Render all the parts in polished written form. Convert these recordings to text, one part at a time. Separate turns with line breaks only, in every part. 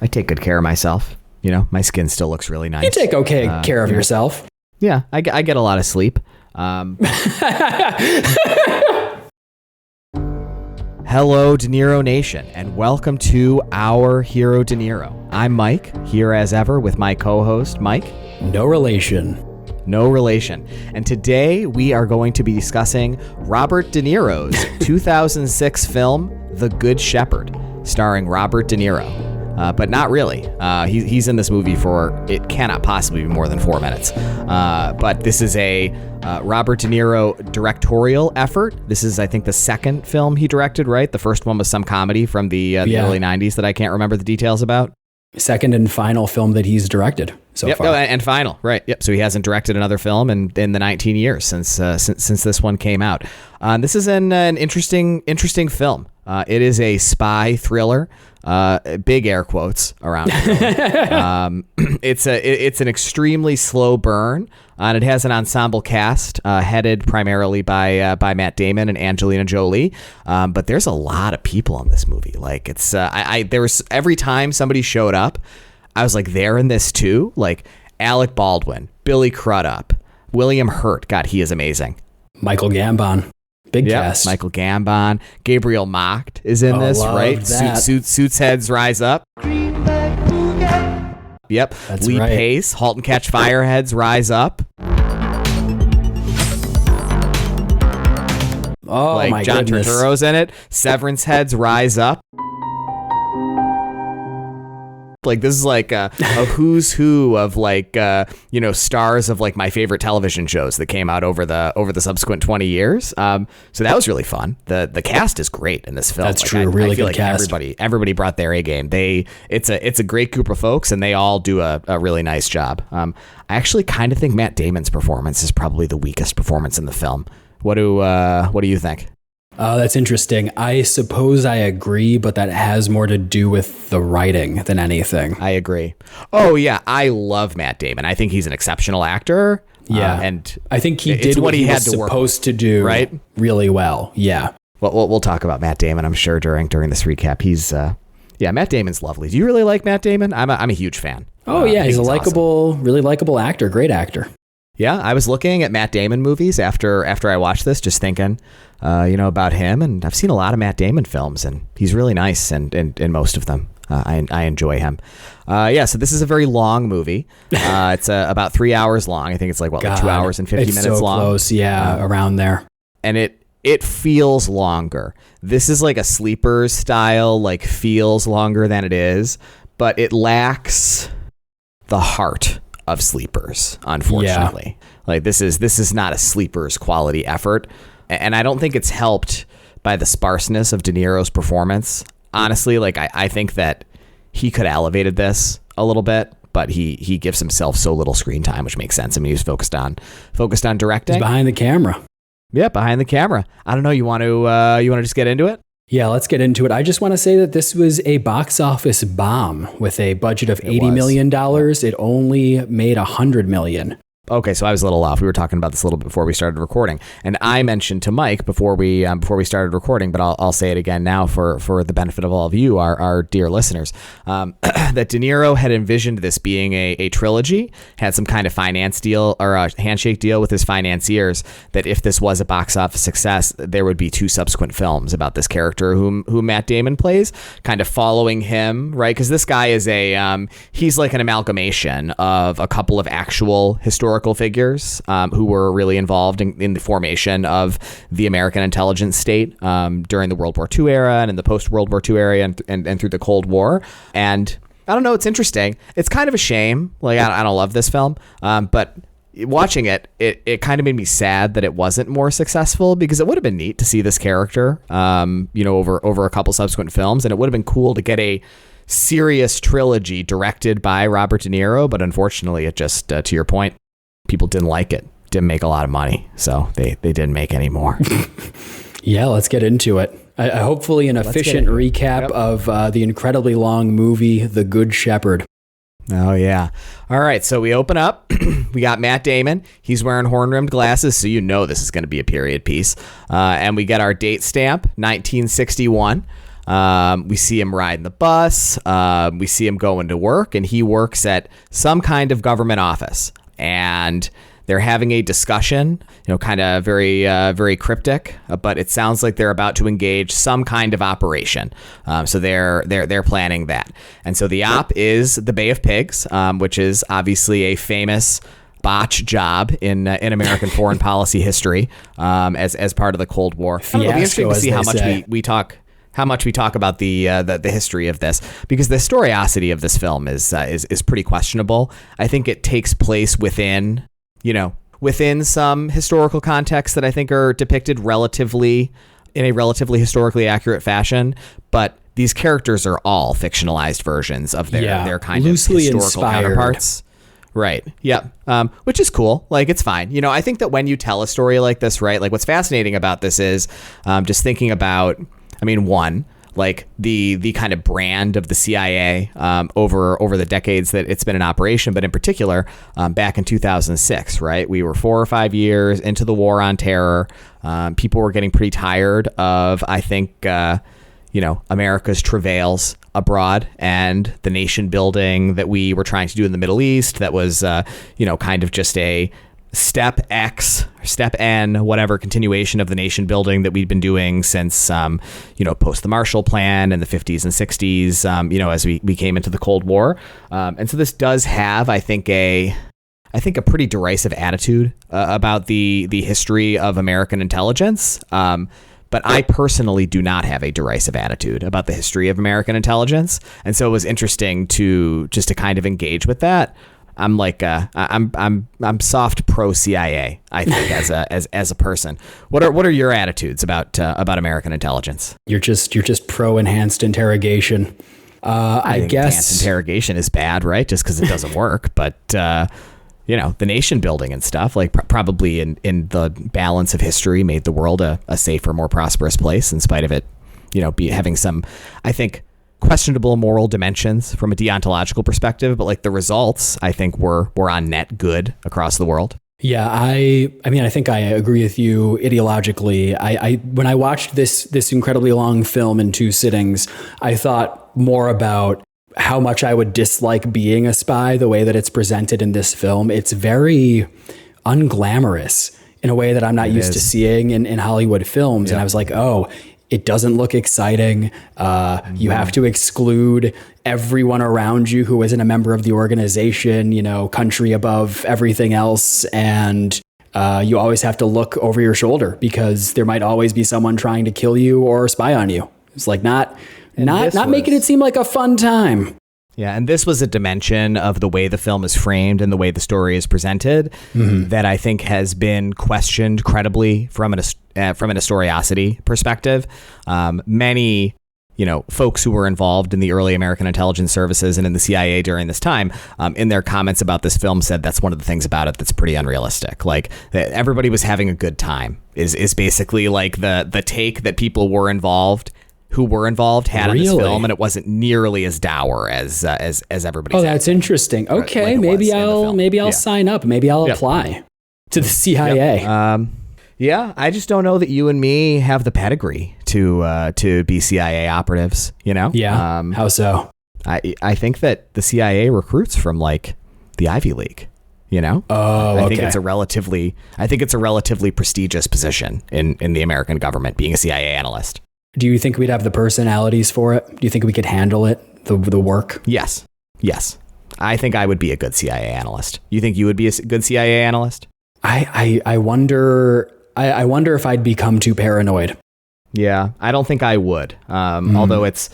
I take good care of myself. You know, my skin still looks really nice.
You take okay care of yourself.
Yeah, I get a lot of sleep. Hello, De Niro Nation, and welcome to Our Hero De Niro. I'm Mike, here as ever with my co-host, Mike.
No relation.
No relation. And today we are going to be discussing Robert De Niro's 2006 film, The Good Shepherd, starring Robert De Niro. But not really. He's in this movie for, it cannot possibly be more than 4 minutes. But this is a Robert De Niro directorial effort. This is, I think, the second film he directed, right? The first one was some comedy from the early 90s that I can't remember the details about. Second
and final film that he's directed so far.
Oh, and final, right. Yep. So he hasn't directed another film in the 19 years since this one came out. This is an interesting film. It is a spy thriller. Big air quotes around it. It's an extremely slow burn, and it has an ensemble cast headed primarily by Matt Damon and Angelina Jolie. But there's a lot of people in this movie. Like it's there was every time somebody showed up, I was like, they're in this too. Like Alec Baldwin, Billy Crudup, William Hurt. God, he is amazing.
Michael Gambon. Big cast.
Michael Gambon. Gabriel Macht is in this, right? Suits heads rise up. Yep.
That's
Lee
right.
Pace, Halt and Catch Fire heads rise up.
Oh,
like
my
John
goodness.
Turturro's in it. Severance heads rise up. Like this is like a who's who of like stars of like my favorite television shows that came out over the subsequent 20 years. So that was really fun. The cast is great in this film.
That's
like,
true.
I
Really
feel
good
like
cast.
Everybody brought their A game. It's a great group of folks, and they all do a really nice job. I actually kind of think Matt Damon's performance is probably the weakest performance in the film. What do you think?
Oh, that's interesting. I suppose I agree, but that has more to do with the writing than anything.
I agree. Oh, yeah. I love Matt Damon. I think he's an exceptional actor.
Yeah.
And
I think he did what he had was supposed to do
right?
really well. Yeah.
Well, we'll talk about Matt Damon, I'm sure, during this recap. He's, Matt Damon's lovely. Do you really like Matt Damon? I'm a huge fan.
Oh, yeah. He's a
awesome.
really likable actor. Great actor.
Yeah, I was looking at Matt Damon movies after I watched this, just thinking, about him. And I've seen a lot of Matt Damon films, and he's really nice in most of them. I enjoy him. So this is a very long movie. It's about 3 hours long. I think it's like 2 hours and 50 minutes
so
long.
Close, yeah, around there.
And it feels longer. This is like a Sleepers style, like feels longer than it is, but it lacks the heart of Sleepers, unfortunately. Yeah. Like this is not a Sleepers quality effort, and I don't think it's helped by the sparseness of De Niro's performance. Honestly, like I think that he could have elevated this a little bit, but he gives himself so little screen time, which makes sense. I mean, he's focused on directing.
He's behind the camera.
Yeah, behind the camera. I don't know. You want to just get into it?
Yeah, let's get into it. I just want to say that this was a box office bomb with a budget of $80 million. It only made $100 million.
Okay, so I was a little off. We were talking about this a little bit before we started recording, and I mentioned to Mike before we started recording, but I'll say it again now for the benefit of all of you, our dear listeners, that De Niro had envisioned this being a trilogy, had some kind of finance deal or a handshake deal with his financiers that if this was a box office success, there would be 2 subsequent films about this character whom Matt Damon plays, kind of following him, right? Because this guy is he's like an amalgamation of a couple of actual historical figures who were really involved in the formation of the American intelligence state during the World War II era and in the post-World War II era and through the Cold War. And I don't know, it's interesting. It's kind of a shame. Like, I don't love this film, but watching it kind of made me sad that it wasn't more successful, because it would have been neat to see this character, over a couple subsequent films, and it would have been cool to get a serious trilogy directed by Robert De Niro. But unfortunately, it just, to your point, people didn't like it. Didn't make a lot of money, so they didn't make any more.
Yeah, let's get into it. Hopefully an efficient recap of the incredibly long movie, The Good Shepherd.
Oh, yeah. All right, so we open up. We got Matt Damon. He's wearing horn-rimmed glasses, so you know this is going to be a period piece. And we get our date stamp, 1961. We see him riding the bus. We see him going to work, and he works at some kind of government office. And they're having a discussion, kind of very cryptic, but it sounds like they're about to engage some kind of operation. So they're planning that. And so the op is the Bay of Pigs, which is obviously a famous botch job in American foreign policy history, as part of the Cold War. It'll be interesting to see how much we talk about the history of this, because the historicity of this film is pretty questionable. I think it takes place within some historical contexts that I think are depicted in a relatively historically accurate fashion, but these characters are all fictionalized versions of their kind
loosely
of historical
inspired
counterparts. Right. Yeah. Which is cool. Like, it's fine. I think that when you tell a story like this, right, like, what's fascinating about this is just thinking about, one, like the kind of brand of the CIA over the decades that it's been in operation, but in particular back in 2006, right? We were 4 or 5 years into the war on terror. People were getting pretty tired of, I think, America's travails abroad and the nation building that we were trying to do in the Middle East. That was, kind of just a step X, step N, whatever continuation of the nation building that we'd been doing since, post the Marshall Plan in the 50s and 60s, as we came into the Cold War. And so this does have, I think, a pretty derisive attitude about the history of American intelligence. But I personally do not have a derisive attitude about the history of American intelligence. And so it was interesting to kind of engage with that. I'm like I'm soft pro CIA, I think, as a person. What are your attitudes about American intelligence?
You're just pro enhanced interrogation. I
think
guess
enhanced interrogation is bad, right? Just because it doesn't work, but the nation building and stuff, like probably in the balance of history, made the world a safer, more prosperous place, in spite of it, having some, I think, questionable moral dimensions from a deontological perspective, but like the results, I think, were on net good across the world.
Yeah, I think I agree with you ideologically. I when I watched this incredibly long film in 2 sittings, I thought more about how much I would dislike being a spy the way that it's presented in this film. It's very unglamorous in a way that I'm not used to seeing in Hollywood films. Yeah. And I was like, oh, it doesn't look exciting. You have to exclude everyone around you who isn't a member of the organization, country above everything else. And you always have to look over your shoulder because there might always be someone trying to kill you or spy on you. It's like not making it seem like a fun time.
Yeah, and this was a dimension of the way the film is framed and the way the story is presented that I think has been questioned credibly from an historicity perspective. Many, folks who were involved in the early American intelligence services and in the CIA during this time, in their comments about this film, said that's one of the things about it that's pretty unrealistic. Like, that everybody was having a good time is basically like the take that people who were involved had in this film, and it wasn't nearly as dour as everybody.
Oh, that's interesting. Okay, maybe I'll sign up. Maybe I'll apply to the CIA.
Yeah, I just don't know that you and me have the pedigree to be CIA operatives.
Yeah. How so?
I think that the CIA recruits from like the Ivy League.
Oh,
I think it's a relatively prestigious position in the American government, being a CIA analyst.
Do you think we'd have the personalities for it? Do you think we could handle it, the work?
Yes. I think I would be a good CIA analyst. You think you would be a good CIA analyst?
I wonder if I'd become too paranoid.
Yeah, I don't think I would. Although it's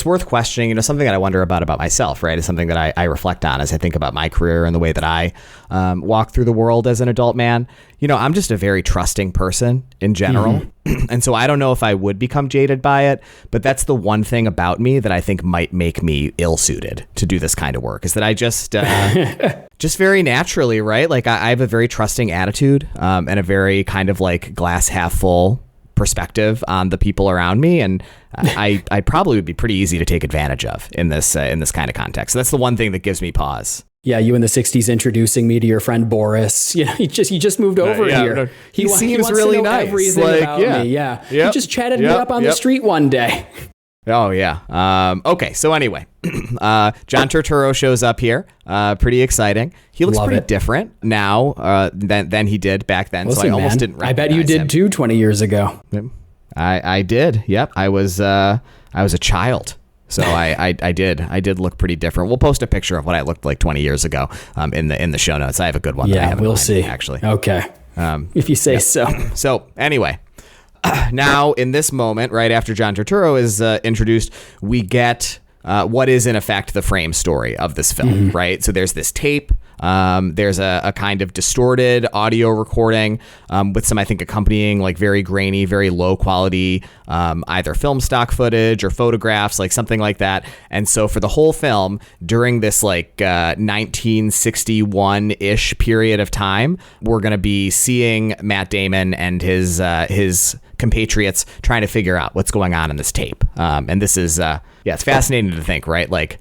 worth questioning. Something that I wonder about myself, right, is something that I reflect on as I think about my career and the way that I walk through the world as an adult man. I'm just a very trusting person in general. And so I don't know if I would become jaded by it, but that's the one thing about me that I think might make me ill-suited to do this kind of work, is that I just very naturally, right? Like I have a very trusting attitude and a very kind of like glass half full perspective on the people around me, and I probably would be pretty easy to take advantage of in this kind of context. So that's the one thing that gives me pause.
Yeah, you in the 60s introducing me to your friend Boris. He just moved over here.
No, he seems really nice.
Everything about me. Yeah. He just chatted me up on the street one day.
Oh yeah. Okay. So anyway, John Turturro shows up here. Pretty exciting. He looks
Love
pretty
it.
different now than he did back then.
Listen,
so I almost
man,
didn't.
I bet you
recognize
did
him.
too 20 years ago.
I did. Yep. I was a child. So I did look pretty different. We'll post a picture of what I looked like 20 years ago in the show notes. I have a good one. That I
Yeah,
have in
we'll
mind,
see.
Actually.
Okay. If you say so.
So anyway, now in this moment, right after John Turturro is introduced, we get what is in effect the frame story of this film, right? So there's this tape. There's a kind of distorted audio recording with some, I think, accompanying like very grainy, very low quality, either film stock footage or photographs, like something like that. And so for the whole film, during this like 1961-ish period of time, we're going to be seeing Matt Damon and his compatriots trying to figure out what's going on in this tape. And this is, it's fascinating to think, right? Like,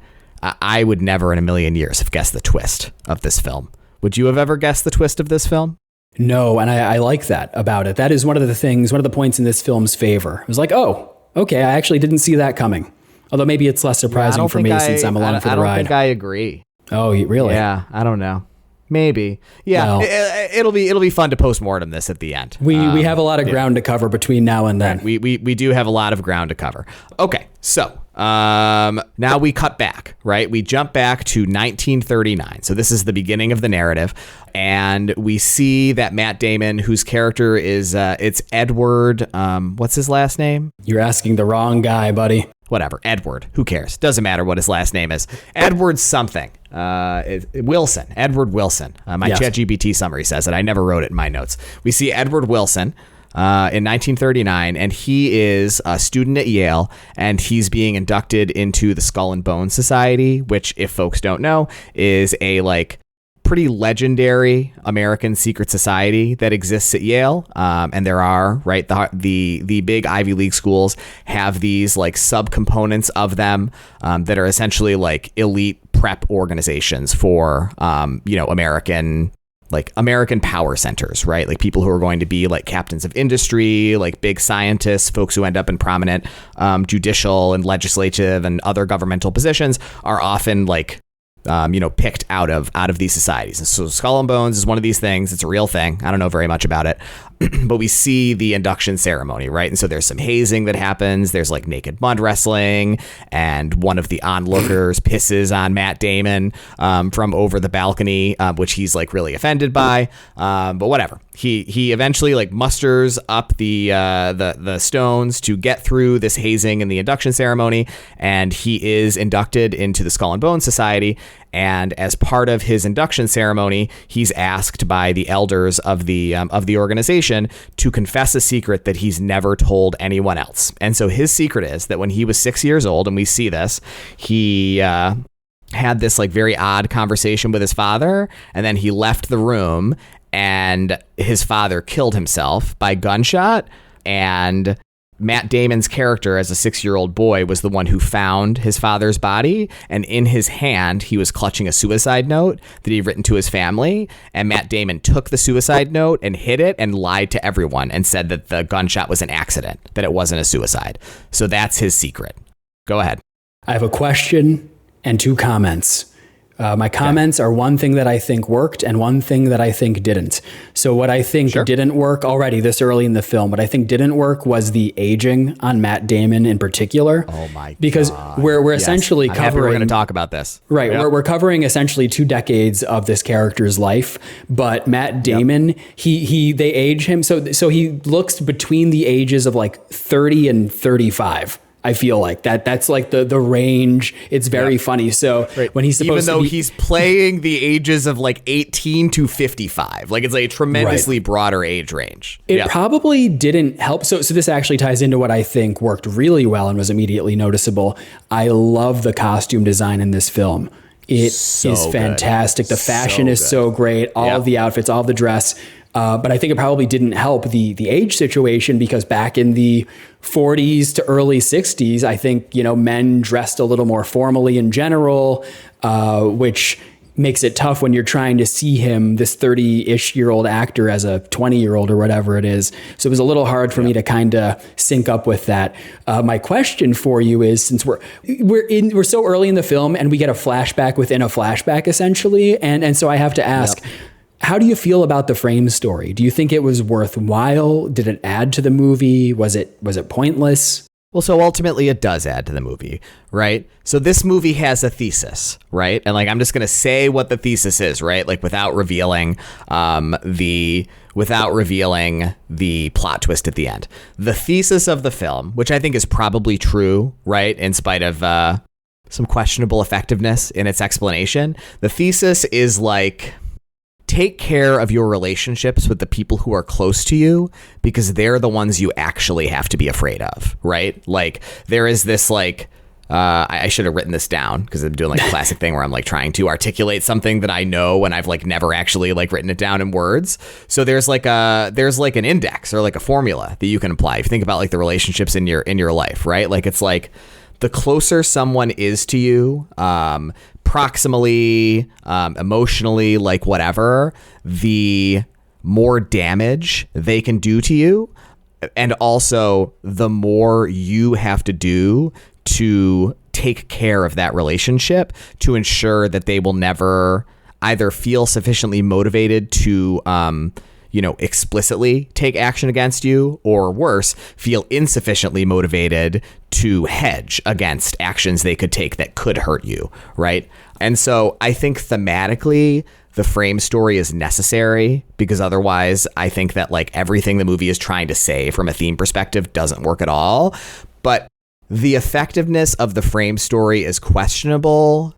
I would never in a million years have guessed the twist of this film. Would you have ever guessed the twist of this film?
No, and I like that about it. That is one of the points in this film's favor. It was like, oh, okay, I actually didn't see that coming. Although maybe it's less surprising for me since I'm along for the ride.
I don't think I agree.
Oh, really?
Yeah, I don't know. Maybe. Yeah,
Well,
it'll be fun to postmortem this at the end.
We have a lot of ground to cover between now and then.
We do have a lot of ground to cover. Okay, so now we cut back, right? We jump back to 1939. So this is the beginning of the narrative, and we see that Matt Damon, whose character is it's Edward. What's his last name?
You're asking the wrong guy, buddy.
Whatever, Edward. Who cares? Doesn't matter what his last name is. Edward something. Wilson. Edward Wilson. My
Yes.
ChatGPT summary says it. I never wrote it in my notes. We see Edward Wilson in 1939, and he is a student at Yale, and he's being inducted into the Skull and Bones Society, which, if folks don't know, is a like pretty legendary American secret society that exists at Yale. And there are, right, the big Ivy League schools have these like subcomponents of them that are essentially like elite prep organizations for, American power centers, right? Like people who are going to be like captains of industry, like big scientists, folks who end up in prominent judicial and legislative and other governmental positions are often like picked out of these societies. And so Skull and Bones is one of these things. It's a real thing. I don't know very much about it, but we see the induction ceremony, right? And so there's some hazing that happens. There's like naked mud wrestling, and one of the onlookers pisses on Matt Damon from over the balcony, which he's like really offended by. But whatever. He eventually like musters up the stones to get through this hazing and the induction ceremony, and he is inducted into the Skull and Bones Society. And as part of his induction ceremony, he's asked by the elders of the organization to confess a secret that he's never told anyone else. And so his secret is that when he was 6 years old, and we see this, he had this like very odd conversation with his father, and then he left the room, and his father killed himself by gunshot. And Matt Damon's character as a 6-year-old boy was the one who found his father's body, and in his hand he was clutching a suicide note that he'd written to his family, and Matt Damon took the suicide note and hid it and lied to everyone and said that the gunshot was an accident, that it wasn't a suicide. So that's his secret. Go ahead.
I have a question and 2 comments. My comments are one thing that I think worked and one thing that I think didn't. So what I think didn't work already this early in the film, what I think didn't work was the aging on Matt Damon in particular.
Oh my
Because
God.
we're
Yes.
essentially
I'm happy
covering...
we're going to talk about this.
Right.
Yep.
We're covering essentially 2 decades of this character's life, but Matt Damon, they age him. So he looks between the ages of like 30 and 35. I feel like that's like the range. It's very funny. So when he's supposed
even though
to
he's playing the ages of like 18 to 55, like it's like a tremendously broader age range.
It probably didn't help. So this actually ties into what I think worked really well and was immediately noticeable. I love the costume design in this film. It is fantastic. The fashion is so great. All of the outfits, all of the dress. But I think it probably didn't help the age situation, because back in the 40s to early 60s, I think, men dressed a little more formally in general, which makes it tough when you're trying to see him, this 30-ish year old actor, as a 20-year-old or whatever it is. So it was a little hard for me to kind of sync up with that. My question for you is, since we're so early in the film and we get a flashback within a flashback essentially, and so I have to ask, how do you feel about the Frame story? Do you think it was worthwhile? Did it add to the movie? Was it pointless?
Well, so ultimately it does add to the movie, right? So this movie has a thesis, right? And like, I'm just going to say what the thesis is, right? Like without revealing the plot twist at the end. The thesis of the film, which I think is probably true, right? In spite of some questionable effectiveness in its explanation. The thesis is like, take care of your relationships with the people who are close to you, because they're the ones you actually have to be afraid of, right? Like there is this like, I should have written this down because I'm doing like a classic thing where I'm like trying to articulate something that I know and I've like never actually like written it down in words. So there's like an index or like a formula that you can apply. If you think about like the relationships in your life, right? Like it's like the closer someone is to you, proximally, emotionally, like whatever, the more damage they can do to you. And also the more you have to do to take care of that relationship to ensure that they will never either feel sufficiently motivated to, explicitly take action against you, or worse, feel insufficiently motivated to hedge against actions they could take that could hurt you, right? And so I think thematically, the Frame story is necessary, because otherwise I think that like everything the movie is trying to say from a theme perspective doesn't work at all. But the effectiveness of the Frame story is questionable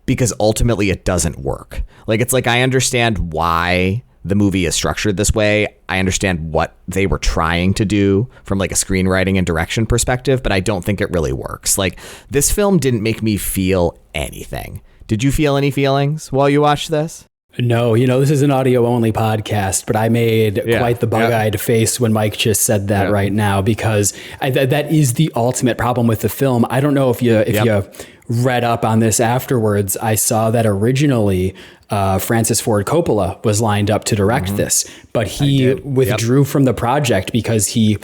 because ultimately it doesn't work. Like, it's like, I understand why the movie is structured this way. I understand what they were trying to do from like a screenwriting and direction perspective, but I don't think it really works. Like, this film didn't make me feel anything. Did you feel any feelings while you watched this?
No, this is an audio only podcast, but I made quite the bug-eyed face when Mike just said that right now, because that is the ultimate problem with the film. I don't know if you read up on this afterwards. I saw that originally Francis Ford Coppola was lined up to direct this, but he withdrew from the project because he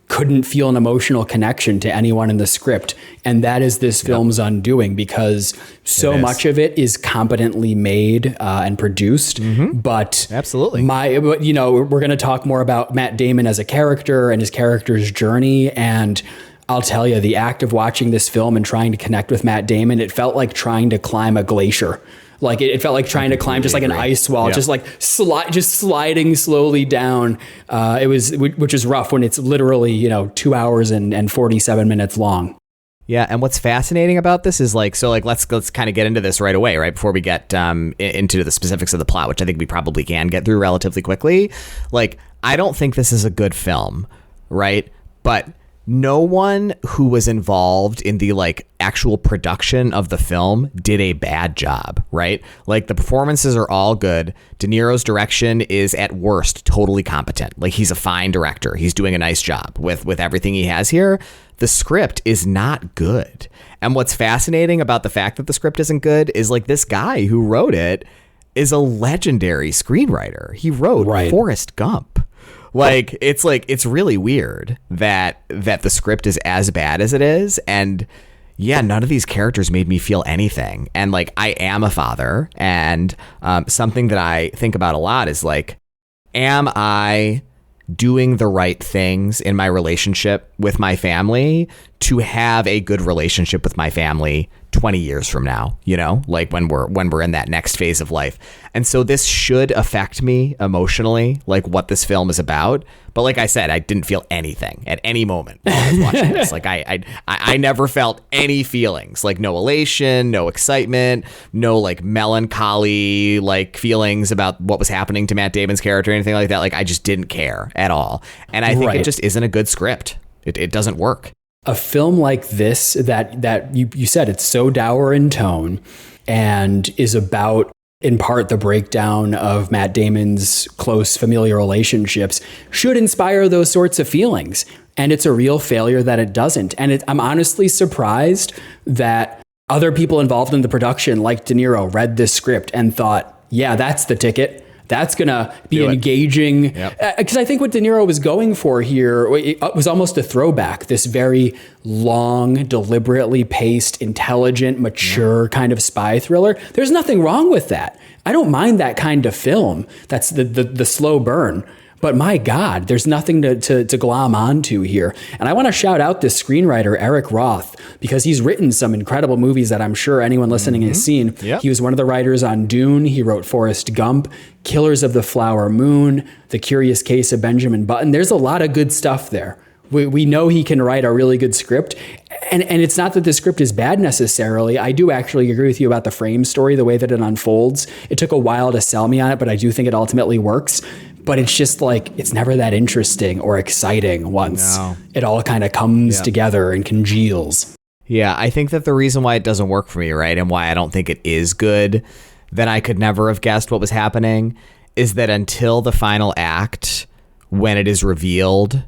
couldn't feel an emotional connection to anyone in the script. And that is this film's undoing, because so much of it is competently made and produced. But
absolutely,
we're going to talk more about Matt Damon as a character and his character's journey. And I'll tell you, the act of watching this film and trying to connect with Matt Damon, it felt like trying to climb a glacier. Like it felt like trying to climb just like an ice wall, just like sliding slowly down. Which is rough when it's literally 2 hours and 47 minutes long.
Yeah, and what's fascinating about this is let's kind of get into this right away, right before we get into the specifics of the plot, which I think we probably can get through relatively quickly. Like, I don't think this is a good film, right? But no one who was involved in the actual production of the film did a bad job, right? Like, the performances are all good. De Niro's direction is at worst totally competent. Like, he's a fine director. He's doing a nice job with everything he has here. The script is not good. And what's fascinating about the fact that the script isn't good is this guy who wrote it is a legendary screenwriter. He wrote Forrest Gump. It's really weird that the script is as bad as it is. And yeah, none of these characters made me feel anything. And I am a father, and something that I think about a lot is am I doing the right things in my relationship with my family to have a good relationship with my family 20 years from now, when we're in that next phase of life. And so this should affect me emotionally, what this film is about. But like I said, I didn't feel anything at any moment while I was watching this. I never felt any feelings, no elation, no excitement, no melancholy, feelings about what was happening to Matt Damon's character or anything like that. I just didn't care at all. And I think it just isn't a good script. It doesn't work.
A film like this that you said it's so dour in tone and is about, in part, the breakdown of Matt Damon's close familial relationships should inspire those sorts of feelings. And it's a real failure that it doesn't. And I'm honestly surprised that other people involved in the production, like De Niro, read this script and thought, yeah, that's the ticket. That's going to be engaging. Because I think what De Niro was going for here, it was almost a throwback, this very long, deliberately paced, intelligent, mature kind of spy thriller. There's nothing wrong with that. I don't mind that kind of film. That's the slow burn. But my God, there's nothing to glom onto here. And I want to shout out this screenwriter, Eric Roth, because he's written some incredible movies that I'm sure anyone listening has seen. Yep. He was one of the writers on Dune. He wrote Forrest Gump, Killers of the Flower Moon, The Curious Case of Benjamin Button. There's a lot of good stuff there. We know he can write a really good script. And it's not that the script is bad necessarily. I do actually agree with you about the frame story, the way that it unfolds. It took a while to sell me on it, but I do think it ultimately works. But it's just like, it's never that interesting or exciting once it all kind of comes together and congeals.
Yeah, I think that the reason why it doesn't work for me, right, and why I don't think it is good, that I could never have guessed what was happening, is that until the final act, when it is revealed,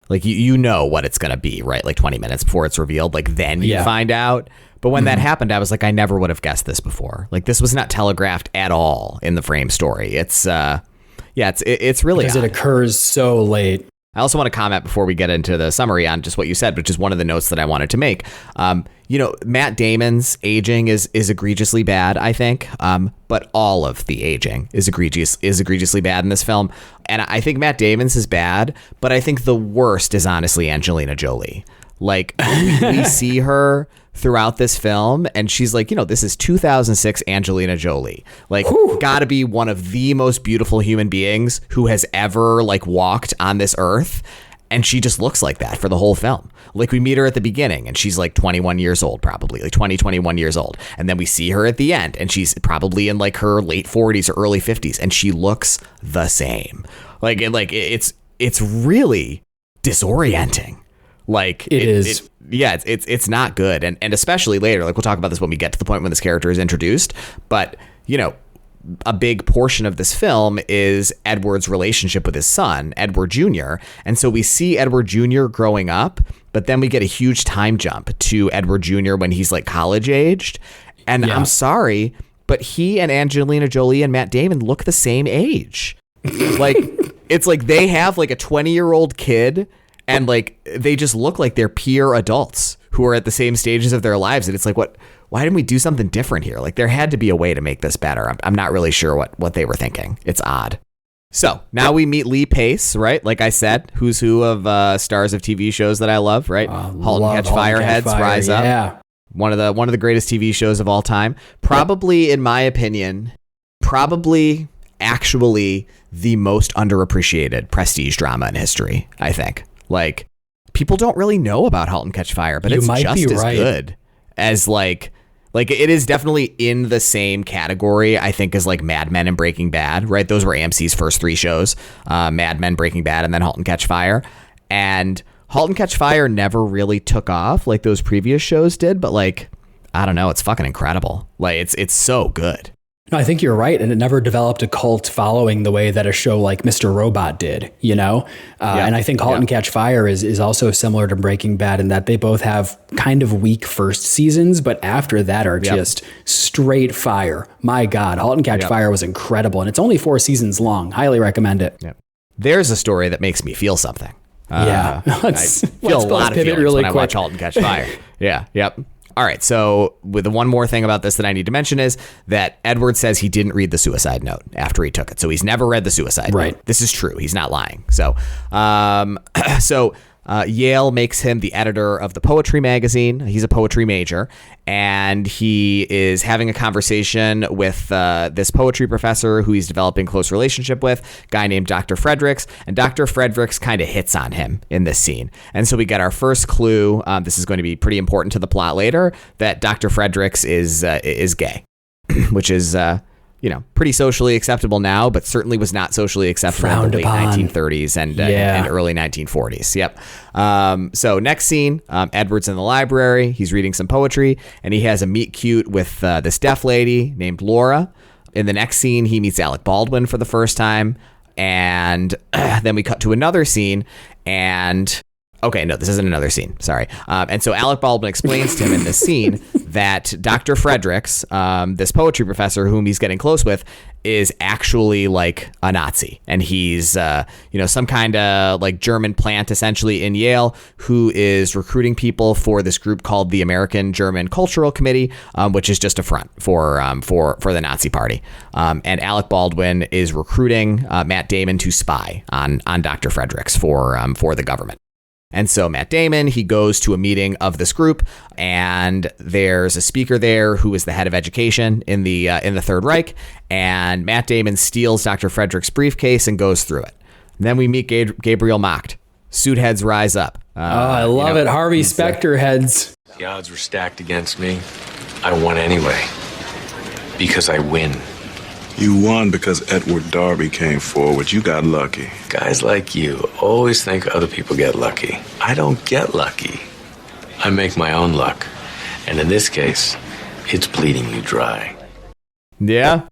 like you know what it's going to be, right? Like 20 minutes before it's revealed, like then you find out. But when that happened, I was like, I never would have guessed this before. Like this was not telegraphed at all in the frame story. It's it's really
because
odd.
It occurs so late.
I also want to comment before we get into the summary on just what you said, which is one of the notes that I wanted to make. Matt Damon's aging is egregiously bad, I think. But all of the aging is egregiously bad in this film. And I think Matt Damon's is bad, but I think the worst is honestly Angelina Jolie. Like we see her throughout this film and she's like, this is 2006 Angelina Jolie, like gotta be one of the most beautiful human beings who has ever like walked on this earth. And she just looks like that for the whole film. Like we meet her at the beginning and she's like 21 years old, probably like 21 years old. And then we see her at the end and she's probably in like her late 40s or early 50s and she looks the same. It's really disorienting. Like
it is.
It's not good. And especially later, like we'll talk about this when we get to the point when this character is introduced. But, a big portion of this film is Edward's relationship with his son, Edward Jr. And so we see Edward Jr. growing up, but then we get a huge time jump to Edward Jr. when he's like college aged. And I'm sorry, but he and Angelina Jolie and Matt Damon look the same age. Like, it's like they have like a 20-year-old kid and like they just look like they're peer adults who are at the same stages of their lives. And it's like, why didn't we do something different here? Like there had to be a way to make this better. I'm not really sure what they were thinking. It's odd. So now we meet Lee Pace, right? Like I said, who's who of stars of TV shows that I love, right? Halt and Catch Fire, Heads, Rise Up. One of the greatest TV shows of all time. Probably, in my opinion, actually the most underappreciated prestige drama in history, I think. Like people don't really know about Halt and Catch Fire, but it's just as good as like it is definitely in the same category, I think, as like Mad Men and Breaking Bad, right? Those were AMC's first three shows, Mad Men, Breaking Bad, and then Halt and Catch Fire. And Halt and Catch Fire never really took off like those previous shows did, but like, I don't know, it's fucking incredible. Like it's so good.
No, I think you're right. And it never developed a cult following the way that a show like Mr. Robot did, And I think Halt and Catch Fire is also similar to Breaking Bad in that they both have kind of weak first seasons, but after that are just straight fire. My God, Halt and Catch Fire was incredible. And it's only 4 seasons long. Highly recommend it.
Yep. There's a story that makes me feel something.
I
feel a lot of feelings really when I watch Halt and Catch Fire. Yep. All right, so with the one more thing about this that I need to mention is that Edward says he didn't read the suicide note after he took it. So he's never read the suicide note. This is true. He's not lying. So Yale makes him the editor of the poetry magazine. He's a poetry major, and he is having a conversation with this poetry professor who he's developing a close relationship with, a guy named Dr. Fredericks, and Dr. Fredericks kind of hits on him in this scene. And so we get our first clue. This is going to be pretty important to the plot later, that Dr. Fredericks is gay, which is pretty socially acceptable now, but certainly was not socially acceptable in the late 1930s and early 1940s. Yep. So next scene, Edward's in the library. He's reading some poetry, and he has a meet cute with this deaf lady named Laura. In the next scene, he meets Alec Baldwin for the first time, and then we cut to another scene, and Okay, no, this isn't another scene. Sorry. And so Alec Baldwin explains to him in this scene that Dr. Fredericks, this poetry professor whom he's getting close with, is actually like a Nazi. And he's, some kind of like German plant essentially in Yale who is recruiting people for this group called the American German Cultural Committee, which is just a front for the Nazi Party. And Alec Baldwin is recruiting Matt Damon to spy on Dr. Fredericks for the government. And so Matt Damon, he goes to a meeting of this group, and there's a speaker there who is the head of education in the Third Reich, and Matt Damon steals Dr. Frederick's briefcase and goes through it. And then we meet Gabriel Macht. Suit heads rise up.
I love it. Harvey Specter heads.
The odds were stacked against me. I won anyway. Because I win.
You won because Edward Darby came forward. You got lucky.
Guys like you always think other people get lucky. I don't get lucky. I make my own luck. And in this case, it's bleeding you dry.
Yeah?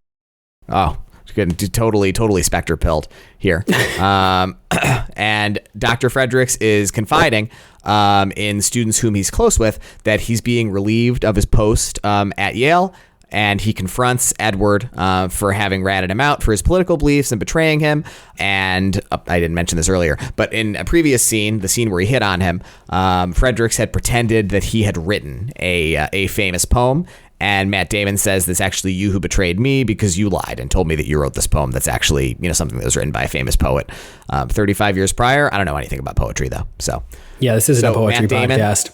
Oh, getting totally Spectre pilled here. And Dr. Fredericks is confiding in students whom he's close with that he's being relieved of his post at Yale. And he confronts Edward for having ratted him out for his political beliefs and betraying him. And I didn't mention this earlier, but in a previous scene, the scene where he hit on him, Fredericks had pretended that he had written a famous poem. And Matt Damon says, "It's actually you who betrayed me because you lied and told me that you wrote this poem that's actually, something that was written by a famous poet 35 years prior." I don't know anything about poetry, though. So
yeah, this isn't a poetry podcast.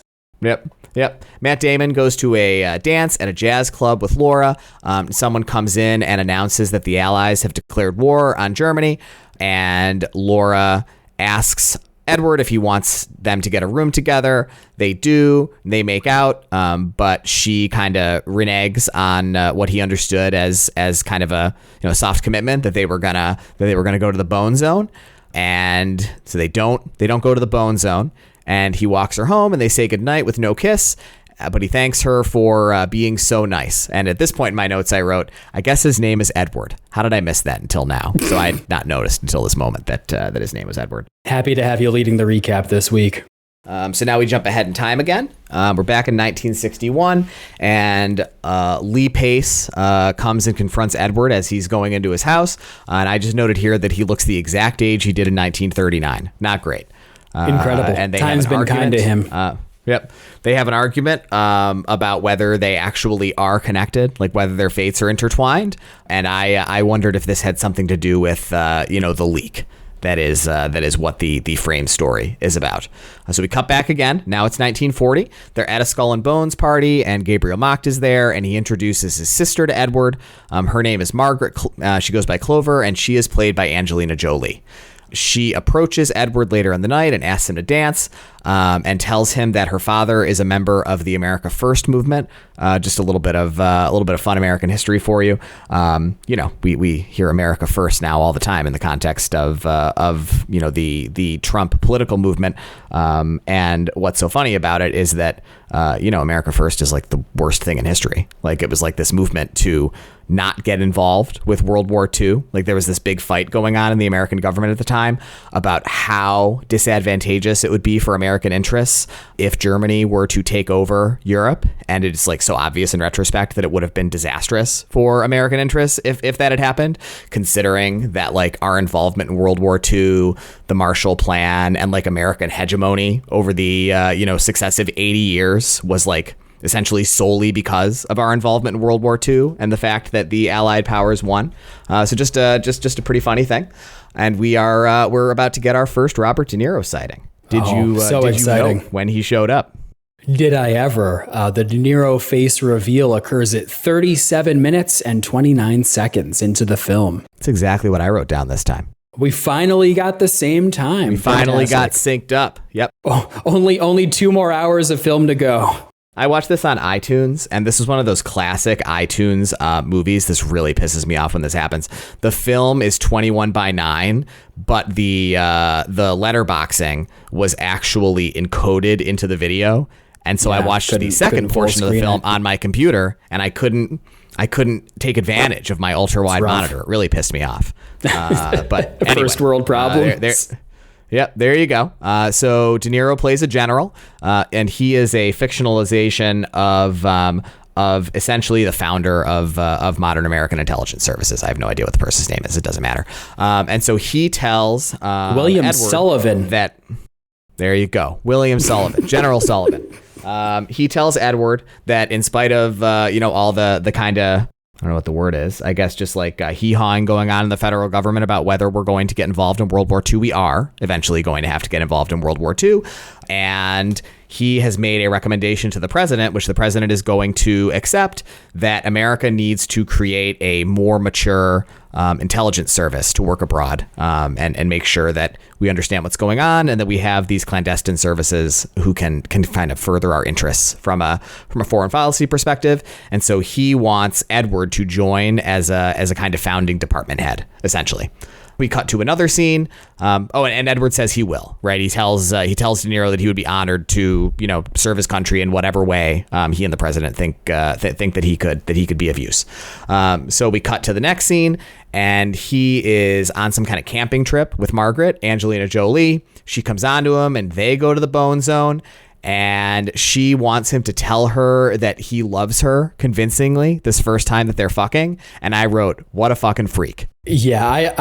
Yep. Matt Damon goes to a dance at a jazz club with Laura. Someone comes in and announces that the Allies have declared war on Germany. And Laura asks Edward if he wants them to get a room together. They do. They make out. But she kind of reneges on what he understood as kind of a soft commitment that they were gonna go to the Bone Zone. And so they don't go to the Bone Zone. And he walks her home and they say goodnight with no kiss. But he thanks her for being so nice. And at this point in my notes, I wrote, I guess his name is Edward. How did I miss that until now? So I had not noticed until this moment that his name was Edward.
Happy to have you leading the recap this week.
So now we jump ahead in time again. We're back in 1961, and Lee Pace comes and confronts Edward as he's going into his house. And I just noted here that he looks the exact age he did in 1939. Not great.
Incredible.
And
Time's been kind to him.
Yep. They have an argument about whether they actually are connected, like whether their fates are intertwined. And I wondered if this had something to do with, the leak. That is what the frame story is about. So we cut back again. Now it's 1940. They're at a Skull and Bones party, and Gabriel Macht is there, and he introduces his sister to Edward. Her name is Margaret. She goes by Clover, and she is played by Angelina Jolie. She approaches Edward later in the night and asks him to dance, and tells him that her father is a member of the America First movement. Just a little bit of fun American history for you. We hear America First now all the time in the context of the Trump political movement. And what's so funny about it is that America First is like the worst thing in history. Like it was like this movement to not get involved with World War II. Like there was this big fight going on in the American government at the time about how disadvantageous it would be for American interests if Germany were to take over Europe. And it's like so obvious in retrospect that it would have been disastrous for American interests if that had happened, considering that like our involvement in World War II, the Marshall Plan, and like American hegemony over the successive 80 years was like essentially solely because of our involvement in World War II and the fact that the Allied powers won. So just a pretty funny thing. And we're about to get our first Robert De Niro sighting. Did you know when he showed up?
Did I ever? The De Niro face reveal occurs at 37 minutes and 29 seconds into the film.
That's exactly what I wrote down this time.
We finally got the same time.
We finally got synced up. Yep.
Oh, only 2 more hours of film to go.
I watched this on iTunes, and this is one of those classic iTunes movies. This really pisses me off when this happens. The film is 21:9, but the letterboxing was actually encoded into the video, and so I watched the second portion of the film on my computer, and I couldn't take advantage of my ultra wide monitor. It really pissed me off. But anyway,
first world problems.
Yep, there you go. So De Niro plays a general, and he is a fictionalization of essentially the founder of modern American intelligence services. I have no idea what the person's name is. It doesn't matter. And so he tells
William
Edward
Sullivan.
that. There you go, William Sullivan, General Sullivan. He tells Edward that in spite of all the kind of, I don't know what the word is, I guess just like hee-hawing going on in the federal government about whether we're going to get involved in World War II. We are eventually going to have to get involved in World War II. And he has made a recommendation to the president, which the president is going to accept, that America needs to create a more mature intelligence service to work abroad and make sure that we understand what's going on and that we have these clandestine services who can kind of further our interests from a foreign policy perspective. And so he wants Edward to join as a kind of founding department head, essentially. We cut to another scene. And Edward says he will, right? He tells De Niro that he would be honored to, serve his country in whatever way he and the president think that he could be of use. So we cut to the next scene, and he is on some kind of camping trip with Margaret, Angelina Jolie. She comes on to him, and they go to the Bone Zone. And she wants him to tell her that he loves her convincingly this first time that they're fucking. And I wrote, what a fucking freak.
Yeah,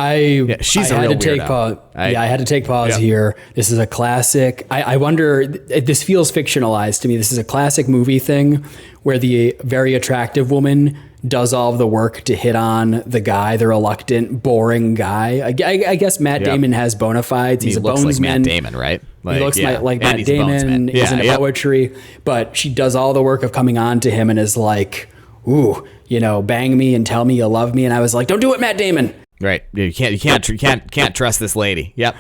she's
I
a
had
real
to take
weirdo.
pause. I had to take pause here. This is a classic. I wonder, this feels fictionalized to me. This is a classic movie thing where the very attractive woman does all of the work to hit on the guy, the reluctant, boring guy. I guess Matt Damon has bona fides. He's a
looks
bonesman.
like Matt Damon, right?
He looks like Matt
he's a
Damon.
bonesman.
He's into poetry, but she does all the work of coming on to him and is like, ooh, bang me and tell me you love me. And I was like, don't do it, Matt Damon.
Right. You can't trust this lady. Yep.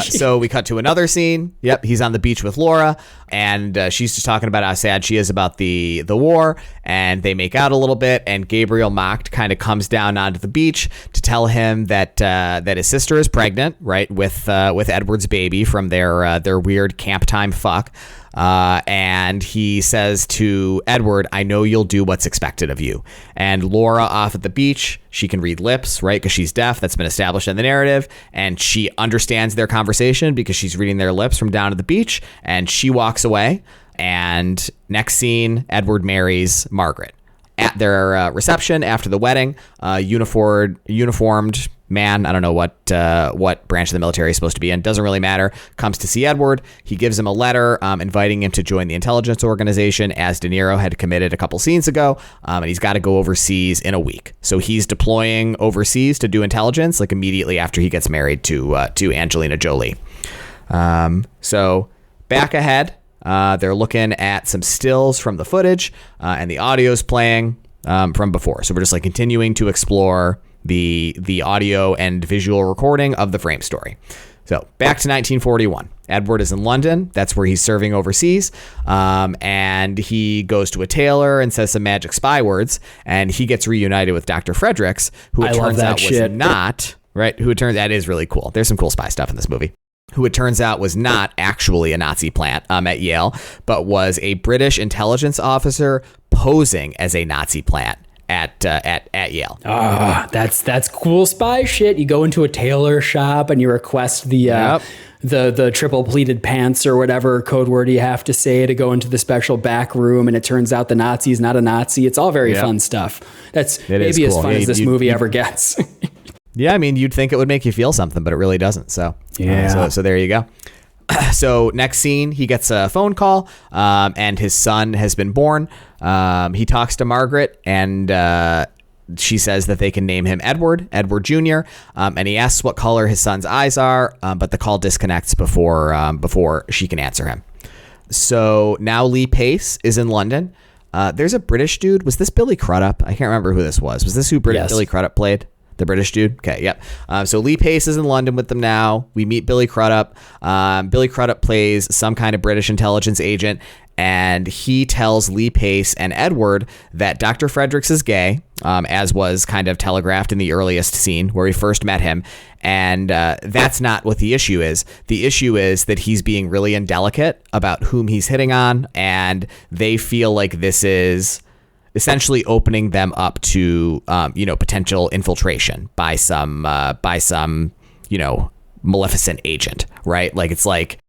So we cut to another scene. Yep. He's on the beach with Laura, and she's just talking about how sad she is about the war, and they make out a little bit, and Gabriel Macht kind of comes down onto the beach to tell him that his sister is pregnant, right, with Edward's baby from their weird camp time fuck. And he says to Edward, I know you'll do what's expected of you. And Laura off at the beach, she can read lips, right? Because she's deaf. That's been established in the narrative. And she understands their conversation because she's reading their lips from down at the beach. And she walks away. And next scene, Edward marries Margaret. At their reception after the wedding, uniformed man, I don't know what branch of the military he's supposed to be in, doesn't really matter, comes to see Edward. He gives him a letter inviting him to join the intelligence organization, as De Niro had committed a couple scenes ago, and he's got to go overseas in a week. So he's deploying overseas to do intelligence like immediately after he gets married to Angelina Jolie. So back ahead, they're looking at some stills from the footage, and the audio's playing from before. So we're just like continuing to explore the audio and visual recording of the frame story. So back to 1941. Edward is in London. That's where he's serving overseas. And he goes to a tailor and says some magic spy words, and he gets reunited with Dr. Fredericks, who it turns out was not, right? That is really cool. There's some cool spy stuff in this movie. Who it turns out was not actually a Nazi plant at Yale, but was a British intelligence officer posing as a Nazi plant at Yale.
That's cool spy shit. You go into a tailor shop and you request the triple pleated pants or whatever code word you have to say to go into the special back room, and it turns out the Nazi is not a Nazi. It's all very fun stuff. That's maybe
cool.
as fun as this movie ever gets.
Yeah, I mean, you'd think it would make you feel something, but it really doesn't. So so there you go. So next scene, he gets a phone call, and his son has been born. He talks to Margaret, and she says that they can name him Edward Jr., and he asks what color his son's eyes are, but the call disconnects before she can answer him. So now Lee Pace is in London. There's a British dude. Was this Billy Crudup? I can't remember who this was. Was this who Billy Crudup played? The British dude? Okay, yep. So Lee Pace is in London with them now. We meet Billy Crudup. Billy Crudup plays some kind of British intelligence agent, and he tells Lee Pace and Edward that Dr. Fredericks is gay, as was kind of telegraphed in the earliest scene where we first met him. And that's not what the issue is. The issue is that he's being really indelicate about whom he's hitting on, and they feel like this is essentially opening them up to, potential infiltration by some Maleficent agent, right? Like, it's like,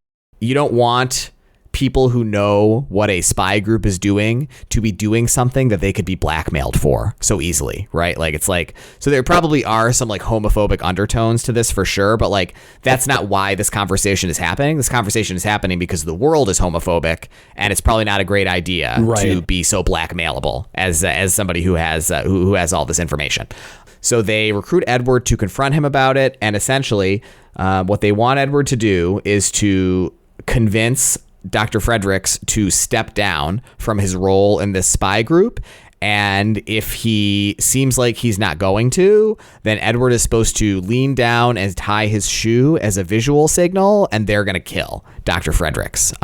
you don't want people who know what a spy group is doing to be doing something that they could be blackmailed for so easily, right? Like, it's like, so there probably are some like homophobic undertones to this for sure, but like, that's not why this conversation is happening. This conversation is happening because the world is homophobic, and it's probably not a great idea to be so blackmailable as somebody who has all this information. So they recruit Edward to confront him about it, and essentially what they want Edward to do is to convince Dr. Fredericks to step down from his role in this spy group. And if he seems like he's not going to, then Edward is supposed to lean down and tie his shoe as a visual signal, and they're going to kill Dr. Fredericks,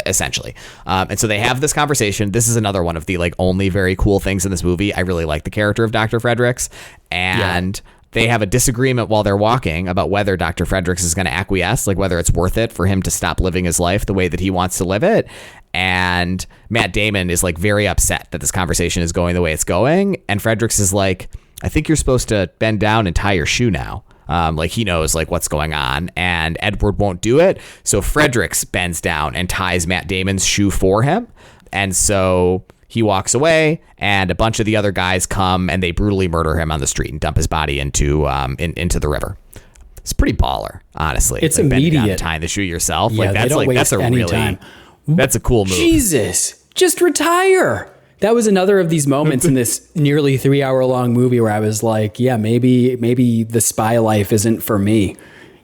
essentially. And so they have this conversation. This is another one of the like only very cool things in this movie. I really like the character of Dr. Fredericks. And they have a disagreement while they're walking about whether Dr. Fredericks is going to acquiesce, like whether it's worth it for him to stop living his life the way that he wants to live it. And Matt Damon is like very upset that this conversation is going the way it's going. And Fredericks is like, I think you're supposed to bend down and tie your shoe now. Like, he knows like what's going on, and Edward won't do it. So Fredericks bends down and ties Matt Damon's shoe for him. And so he walks away, and a bunch of the other guys come and they brutally murder him on the street and dump his body into the river. It's pretty baller, honestly.
It's
like
immediate.
Tying the shoe yourself.
Yeah,
like that's
they don't waste any time.
That's a cool move.
Jesus, just retire. That was another of these moments in this nearly 3 hour long movie where I was like, yeah, maybe the spy life isn't for me.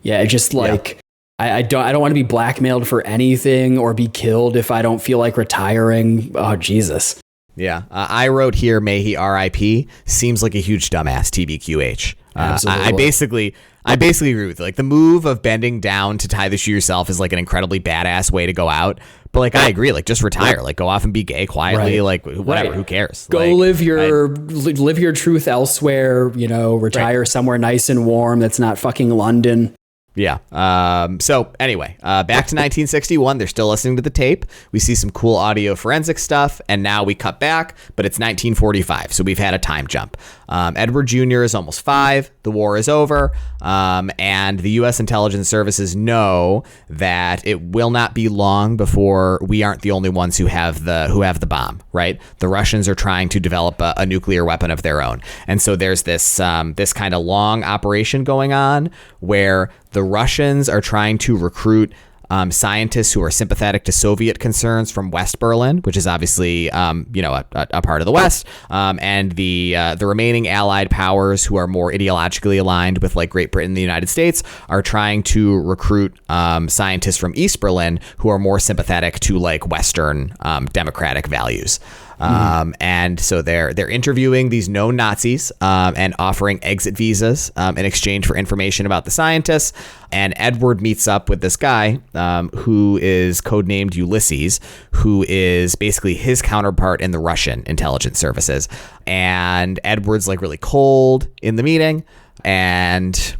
Yeah, it just like, I don't want to be blackmailed for anything or be killed if I don't feel like retiring. Oh, Jesus.
Yeah. I wrote here, may he RIP. Seems like a huge dumbass, TBQH. I basically agree with you. Like, the move of bending down to tie the shoe yourself is like an incredibly badass way to go out. But like, I agree. Like, just retire. Like, go off and be gay quietly. Like, whatever. Who cares?
Go
like,
live your truth elsewhere. You know, retire somewhere nice and warm that's not fucking London.
Yeah. So anyway, back to 1961. They're still listening to the tape. We see some cool audio forensic stuff, and now we cut back, but it's 1945. So we've had a time jump. Edward Jr. is almost 5. The war is over. And the U.S. intelligence services know that it will not be long before we aren't the only ones who have the bomb, right? The Russians are trying to develop a nuclear weapon of their own. And so there's this kind of long operation going on where the Russians are trying to recruit scientists who are sympathetic to Soviet concerns from West Berlin, which is obviously, a part of the West, and the remaining Allied powers who are more ideologically aligned with like Great Britain and the United States are trying to recruit scientists from East Berlin who are more sympathetic to like Western democratic values. And so they're interviewing these known Nazis and offering exit visas in exchange for information about the scientists. And Edward meets up with this guy who is codenamed Ulysses, who is basically his counterpart in the Russian intelligence services. And Edward's like really cold in the meeting. And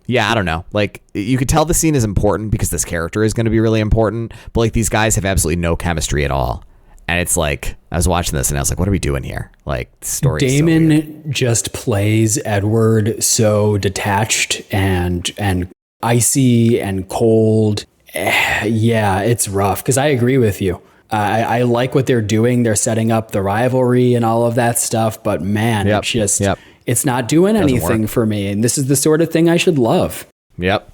yeah, I don't know. Like, you could tell the scene is important because this character is going to be really important. But like, these guys have absolutely no chemistry at all. And it's like, I was watching this and I was like, what are we doing here? Like, the story
Damon
is so weird.
just plays Edward so detached and icy and cold. Yeah, it's rough because I agree with you. I like what they're doing. They're setting up the rivalry and all of that stuff. But man, it's not doing anything for me. And this is the sort of thing I should love.
Yep.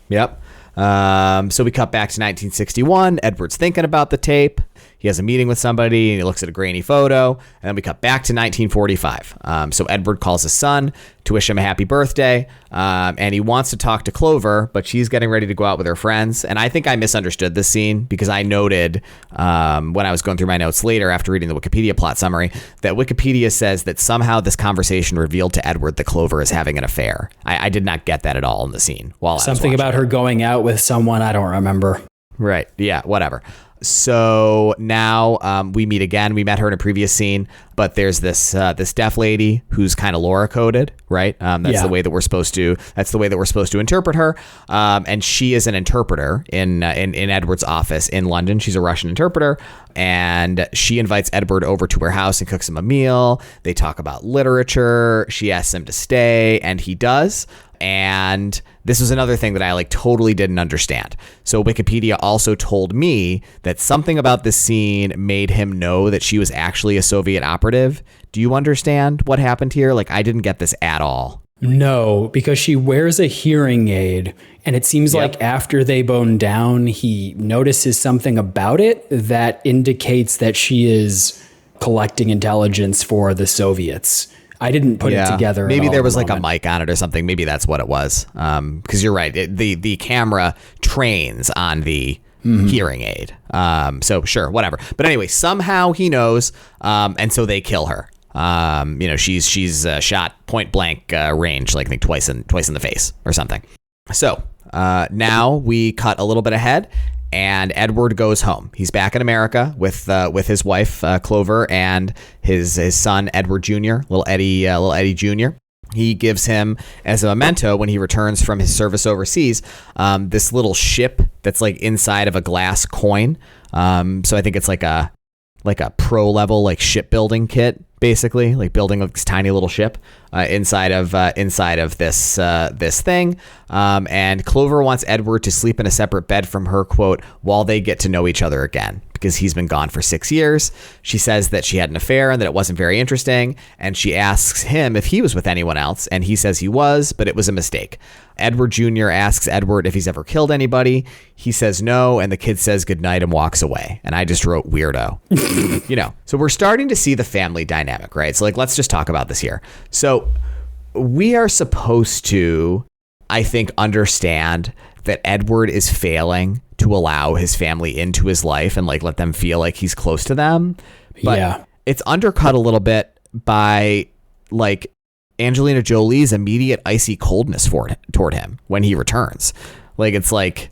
So we cut back to 1961. Edward's thinking about the tape. He has a meeting with somebody and he looks at a grainy photo. And then we cut back to 1945. So Edward calls his son to wish him a happy birthday. And he wants to talk to Clover, but she's getting ready to go out with her friends. And I think I misunderstood this scene because I noted when I was going through my notes later after reading the Wikipedia plot summary that Wikipedia says that somehow this conversation revealed to Edward that Clover is having an affair. I did not get that at all in the scene.
Something about her going out with someone I don't remember.
Right. Yeah, whatever. So now we meet again. We met her in a previous scene, but there's this deaf lady who's kind of Laura coded, right? That's the way that we're supposed to interpret her. And she is an interpreter in Edward's office in London. She's a Russian interpreter, and she invites Edward over to her house and cooks him a meal. They talk about literature. She asks him to stay, and he does. And this was another thing that I like totally didn't understand. So Wikipedia also told me that something about this scene made him know that she was actually a Soviet operative. Do you understand what happened here? Like, I didn't get this at all.
No, because she wears a hearing aid, and it seems like after they bone down, he notices something about it that indicates that she is collecting intelligence for the Soviets. I didn't put it together.
Maybe there was like
moment.
a mic on it or something. Maybe that's what it was. Because you're right. The camera trains on the hearing aid. So sure, whatever. But anyway, somehow he knows, and so they kill her. She's shot point blank range, like I think twice in the face or something. So now we cut a little bit ahead, and Edward goes home. He's back in America with his wife Clover and his son Edward Jr., little Eddie Jr. He gives him as a memento when he returns from his service overseas this little ship that's like inside of a glass coin. So I think it's like a pro level like shipbuilding kit, basically, like building a tiny little ship inside of this thing. And Clover wants Edward to sleep in a separate bed from her, quote, while they get to know each other again, because he's been gone for 6 years. She says that she had an affair and that it wasn't very interesting. And she asks him if he was with anyone else. And he says he was, but it was a mistake. Edward Jr. asks Edward if he's ever killed anybody. He says no, and the kid says goodnight and walks away. And I just wrote weirdo. So we're starting to see the family dynamic, right? So like, let's just talk about this here. So we are supposed to, I think, understand that Edward is failing to allow his family into his life and like let them feel like he's close to them. But it's undercut a little bit by like Angelina Jolie's immediate icy coldness toward him when he returns. Like, it's like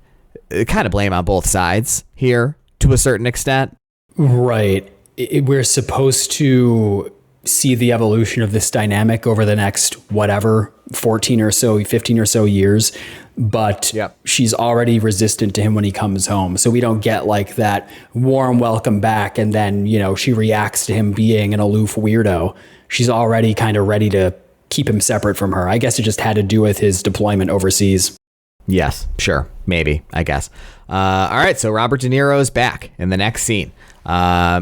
kind of blame on both sides here to a certain extent.
Right. We're supposed to see the evolution of this dynamic over the next, 15 or so years. But she's already resistant to him when he comes home. So we don't get like that warm welcome back. And then, she reacts to him being an aloof weirdo. She's already kind of ready to keep him separate from her. I guess it just had to do with his deployment overseas.
Yes, sure. Maybe, I guess. All right. So Robert De Niro is back in the next scene.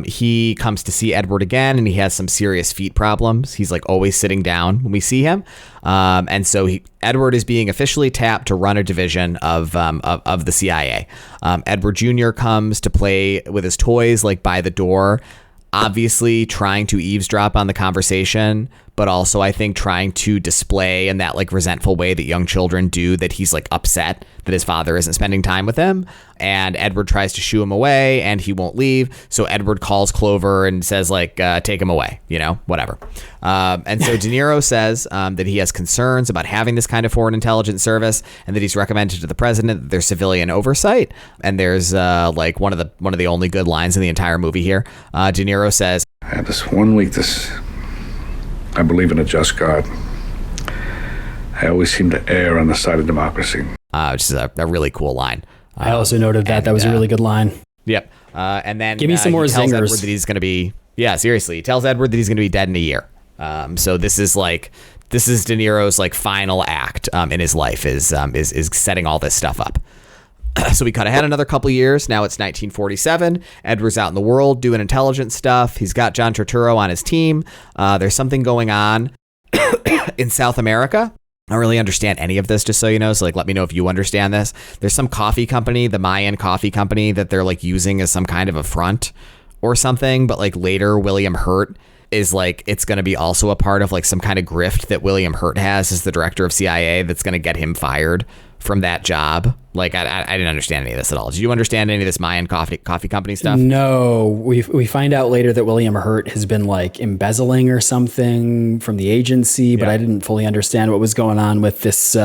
He comes to see Edward again, and he has some serious feet problems. He's like always sitting down when we see him. And so Edward is being officially tapped to run a division of the CIA. Edward Jr. comes to play with his toys, like by the door, obviously trying to eavesdrop on the conversation, but also I think trying to display in that like resentful way that young children do that he's like upset that his father isn't spending time with him. And Edward tries to shoo him away and he won't leave. So Edward calls Clover and says like, take him away, whatever. And so De Niro says that he has concerns about having this kind of foreign intelligence service and that he's recommended to the president that there's civilian oversight. And there's like one of the only good lines in the entire movie here. De Niro says,
I have this one weakness. I believe in a just God. I always seem to err on the side of democracy.
Which is a really cool line.
I also noted that. That was a really good line.
Yep. And then
give me some more
he tells
zingers.
Edward that he's going to be, seriously. He tells Edward that he's going to be dead in a year. So this is De Niro's like final act in his life is setting all this stuff up. So we cut ahead another couple years. Now it's 1947. Edward's out in the world doing intelligence stuff. He's got John Turturro on his team. There's something going on in South America. I don't really understand any of this, just so you know. So like, let me know if you understand this. There's some coffee company, the Mayan Coffee Company, that they're like using as some kind of a front or something. But like later, William Hurt is like, it's going to be also a part of like some kind of grift that William Hurt has as the director of CIA that's going to get him fired from that job. Like, I didn't understand any of this at all. Did you understand any of this Mayan coffee company stuff?
No, we find out later that William Hurt has been like embezzling or something from the agency, but I didn't fully understand what was going on with this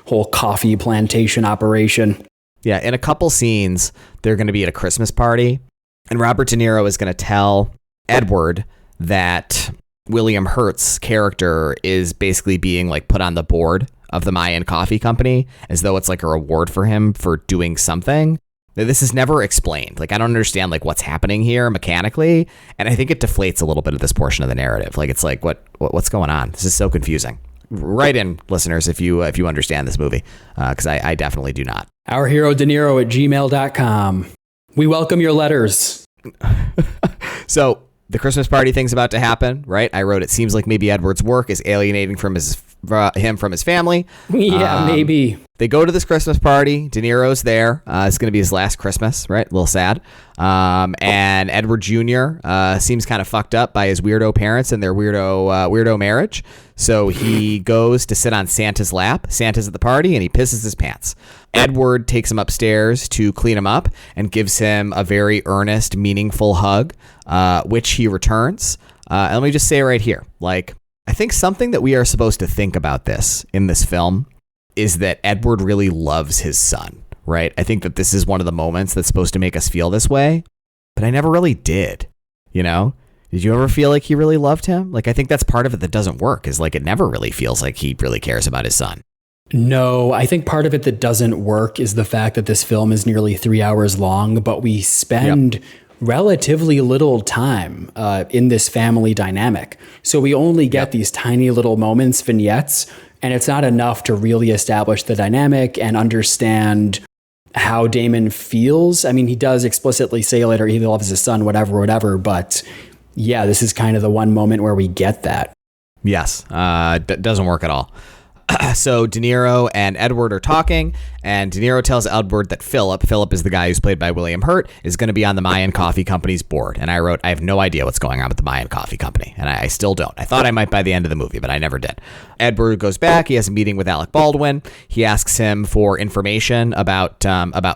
whole coffee plantation operation.
Yeah, in a couple scenes, they're going to be at a Christmas party, and Robert De Niro is going to tell Edward that William Hurt's character is basically being like put on the board of the Mayan Coffee Company as though it's like a reward for him for doing something. This is never explained. Like, I don't understand like what's happening here mechanically. And I think it deflates a little bit of this portion of the narrative. Like, it's like, what's going on? This is so confusing. Write in, listeners, if you understand this movie, because I definitely do not.
Our hero De Niro at gmail.com. We welcome your letters.
So the Christmas party thing's about to happen, right? I wrote, it seems like maybe Edward's work is alienating from him from his family.
Yeah, maybe.
They go to this Christmas party. De Niro's there. It's going to be his last Christmas, right? A little sad. And Edward Jr. Seems kind of fucked up by his weirdo parents and their weirdo marriage. So he goes to sit on Santa's lap. Santa's at the party, and he pisses his pants. Edward takes him upstairs to clean him up and gives him a very earnest, meaningful hug, which he returns. And let me just say right here, like, I think something that we are supposed to think about this in this film is that Edward really loves his son, right? I think that this is one of the moments that's supposed to make us feel this way, but I never really did, you know? Did you ever feel like he really loved him? Like, I think that's part of it that doesn't work, is like, it never really feels like he really cares about his son.
No, I think part of it that doesn't work is the fact that this film is nearly 3 hours long, but we spend relatively little time in this family dynamic. So we only get these tiny little moments, vignettes, and it's not enough to really establish the dynamic and understand how Damon feels. I mean, he does explicitly say later he loves his son, whatever, but yeah, this is kind of the one moment where we get that.
Yes, doesn't work at all. So De Niro and Edward are talking, and De Niro tells Edward that Philip is the guy who's played by William Hurt, is going to be on the Mayan Coffee Company's board. And I wrote, I have no idea what's going on with the Mayan Coffee Company, and I still don't. I thought I might by the end of the movie, but I never did. Edward goes back. He has a meeting with Alec Baldwin. He asks him for information about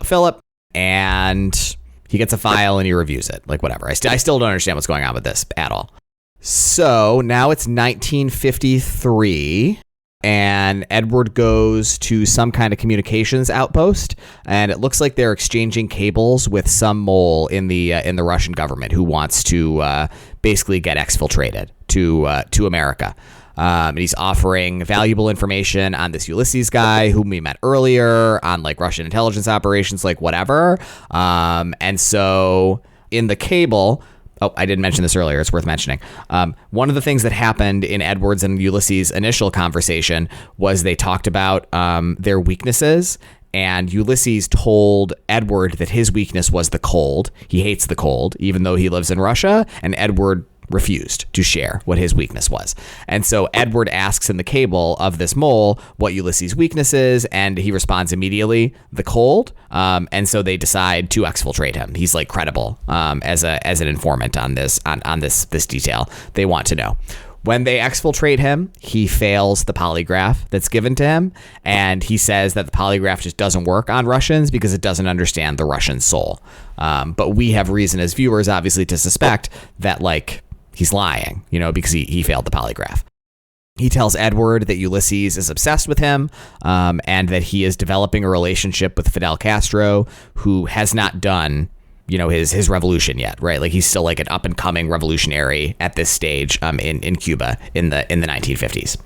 Philip, and he gets a file and he reviews it. Like, whatever. I still don't understand what's going on with this at all. So now it's 1953. And Edward goes to some kind of communications outpost, and it looks like they're exchanging cables with some mole in the Russian government who wants to basically get exfiltrated to America. And he's offering valuable information on this Ulysses guy whom we met earlier, on like Russian intelligence operations, like whatever. And so in the cable. Oh, I didn't mention this earlier. It's worth mentioning. One of the things that happened in Edward's and Ulysses' initial conversation was they talked about their weaknesses, and Ulysses told Edward that his weakness was the cold. He hates the cold, even though he lives in Russia, and Edward refused to share what his weakness was. And so Edward asks in the cable of this mole what Ulysses' weakness is, and he responds immediately, the cold. And so they decide to exfiltrate him. He's like credible as an informant on this detail. They want to know. When they exfiltrate him, he fails the polygraph that's given to him, and he says that the polygraph just doesn't work on Russians because it doesn't understand the Russian soul. But we have reason as viewers, obviously, to suspect that, like, he's lying, you know, because he failed the polygraph. He tells Edward that Ulysses is obsessed with him, and that he is developing a relationship with Fidel Castro, who has not done, you know, his revolution yet, right? Like, he's still like an up and coming revolutionary at this stage in Cuba in the 1950s.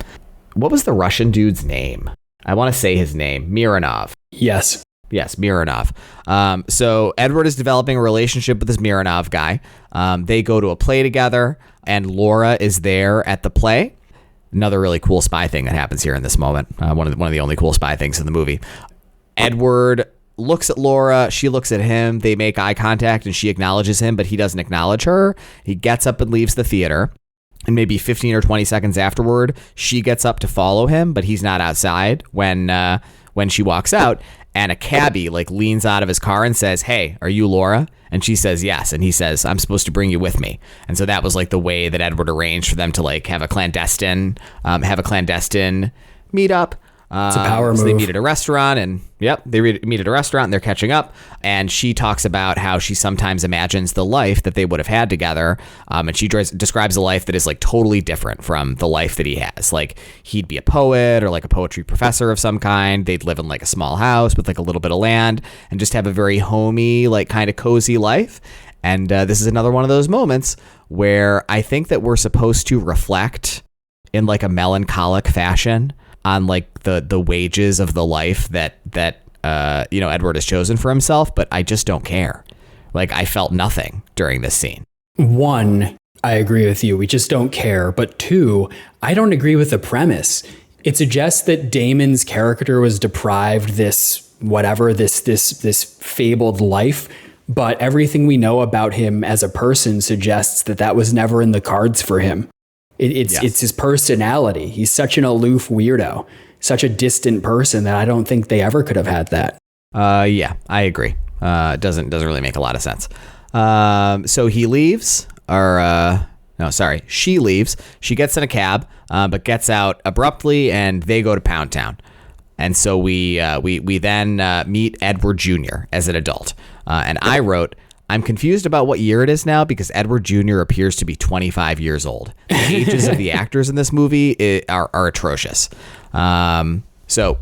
What was the Russian dude's name? I want to say his name, Mironov.
Yes,
Mironov. So Edward is developing a relationship with this Mironov guy. They go to a play together, and Laura is there at the play. Another really cool spy thing that happens here in this moment. One of the only cool spy things in the movie. Edward looks at Laura. She looks at him. They make eye contact, and she acknowledges him, but he doesn't acknowledge her. He gets up and leaves the theater. And maybe 15 or 20 seconds afterward, she gets up to follow him, but he's not outside when she walks out. And a cabbie like leans out of his car and says, "Hey, are you Laura?" And she says yes. And he says, "I'm supposed to bring you with me." And so that was like the way that Edward arranged for them to like have a clandestine meetup.
It's a power
so
move.
They meet at a restaurant, and meet at a restaurant, and they're catching up. And she talks about how she sometimes imagines the life that they would have had together. And she describes a life that is like totally different from the life that he has. Like, he'd be a poet or like a poetry professor of some kind. They'd live in like a small house with like a little bit of land and just have a very homey, like kind of cozy life. And this is another one of those moments where I think that we're supposed to reflect in like a melancholic fashion on like the wages of the life that Edward has chosen for himself, but I just don't care. Like, I felt nothing during this scene. One,
I agree with you. We just don't care. But two, I don't agree with the premise. It suggests that Damon's character was deprived this fabled life, but everything we know about him as a person suggests that that was never in the cards for him. It's his personality. He's such an aloof weirdo, such a distant person that I don't think they ever could have had that.
Yeah, I agree. Doesn't really make a lot of sense. So he leaves, she leaves. She gets in a cab, but gets out abruptly, and they go to Pound Town. And so we then meet Edward Jr. as an adult. And I wrote, I'm confused about what year it is now because Edward Jr. appears to be 25 years old. The ages of the actors in this movie are atrocious. So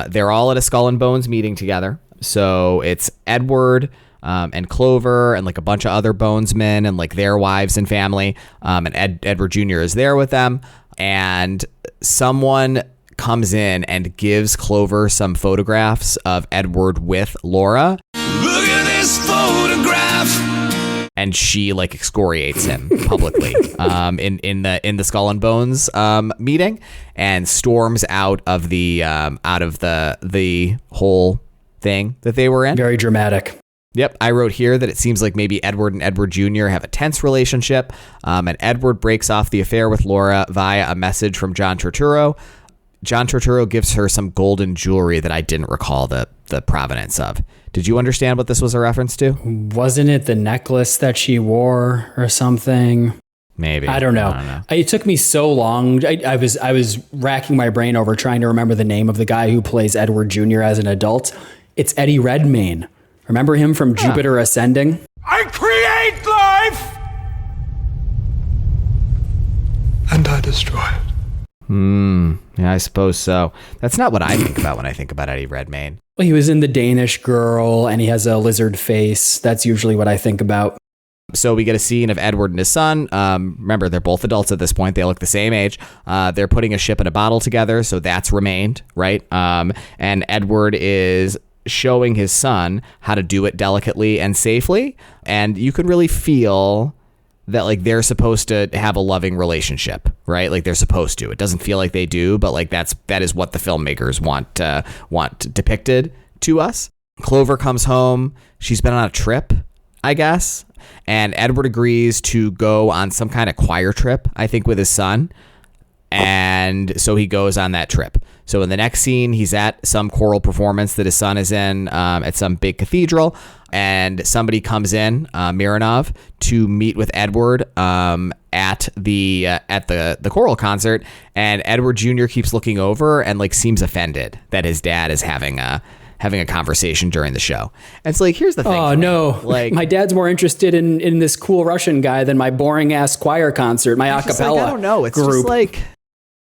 they're all at a Skull and Bones meeting together. So it's Edward and Clover and like a bunch of other Bonesmen and like their wives and family. And Edward Jr. is there with them. And someone comes in and gives Clover some photographs of Edward with Laura. Look at this photograph. And she like excoriates him publicly in the Skull and Bones meeting, and storms out of the whole thing that they were in.
Very dramatic.
Yep, I wrote here that it seems like maybe Edward and Edward Jr. have a tense relationship, and Edward breaks off the affair with Laura via a message from John Turturro. John Turturro gives her some golden jewelry that I didn't recall the provenance of. Did you understand what this was a reference to?
Wasn't it the necklace that she wore or something?
Maybe.
I don't know. It took me so long. I was racking my brain over trying to remember the name of the guy who plays Edward Jr. as an adult. It's Eddie Redmayne. Remember him from Jupiter Ascending?
I create life! And I destroy it.
Yeah, I suppose so. That's not what I think about when I think about Eddie Redmayne.
Well, he was in The Danish Girl, and he has a lizard face. That's usually what I think about.
So we get a scene of Edward and his son. Remember, they're both adults at this point. They look the same age. They're putting a ship in a bottle together, so that's remained, right? And Edward is showing his son how to do it delicately and safely. And you can really feel that like they're supposed to have a loving relationship, right? Like they're supposed to. It doesn't feel like they do, but like that is what the filmmakers want depicted to us. Clover comes home. She's been on a trip, I guess, and Edward agrees to go on some kind of choir trip, I think, with his son. And so he goes on that trip. So in the next scene, he's at some choral performance that his son is in at some big cathedral. And somebody comes in, Mironov, to meet with Edward at the choral concert. And Edward Jr. keeps looking over and like seems offended that his dad is having a conversation during the show. And it's like, here's the thing.
Oh no, like my dad's more interested in this cool Russian guy than my boring ass choir concert, my a cappella
like, I don't know. It's
group.
Just like,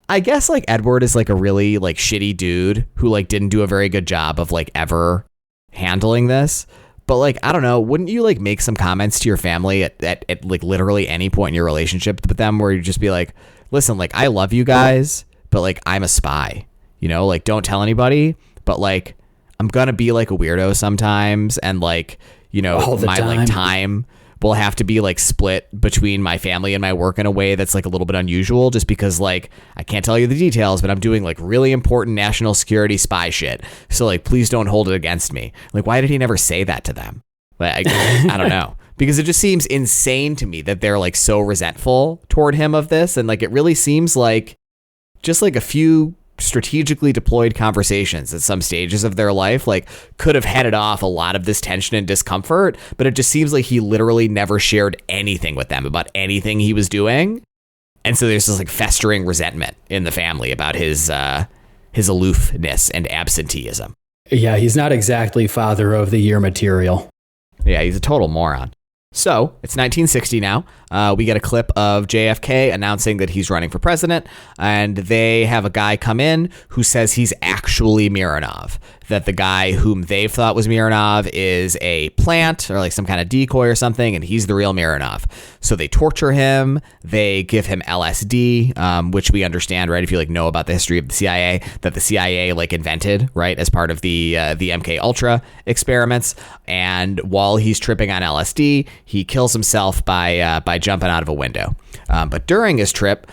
I guess like Edward is like a really like shitty dude who like didn't do a very good job of like ever handling this. But like, I don't know, wouldn't you like make some comments to your family at like literally any point in your relationship with them where you just be like, listen, like I love you guys, but like I'm a spy, you know, like don't tell anybody, but like I'm gonna be like a weirdo sometimes, and like, you know, my like time will have to be like split between my family and my work in a way that's like a little bit unusual, just because like I can't tell you the details, but I'm doing like really important national security spy shit. So like, please don't hold it against me. Like, why did he never say that to them? Like, I don't know, because it just seems insane to me that they're like so resentful toward him of this. And like, it really seems like just like a few strategically deployed conversations at some stages of their life like could have headed off a lot of this tension and discomfort, but it just seems like he literally never shared anything with them about anything he was doing. And so there's this like festering resentment in the family about his aloofness and absenteeism.
Yeah, he's not exactly father of the year material.
Yeah, he's a total moron. So it's 1960 now. We get a clip of JFK announcing that he's running for president, and they have a guy come in who says he's actually Mironov, that the guy whom they thought was Mironov is a plant or like some kind of decoy or something, and he's the real Mironov. So they torture him. They give him LSD, which we understand, right? If you like know about the history of the CIA, that the CIA like invented, right, as part of the MK Ultra experiments. And while he's tripping on LSD, he kills himself by jumping out of a window. But during his trip,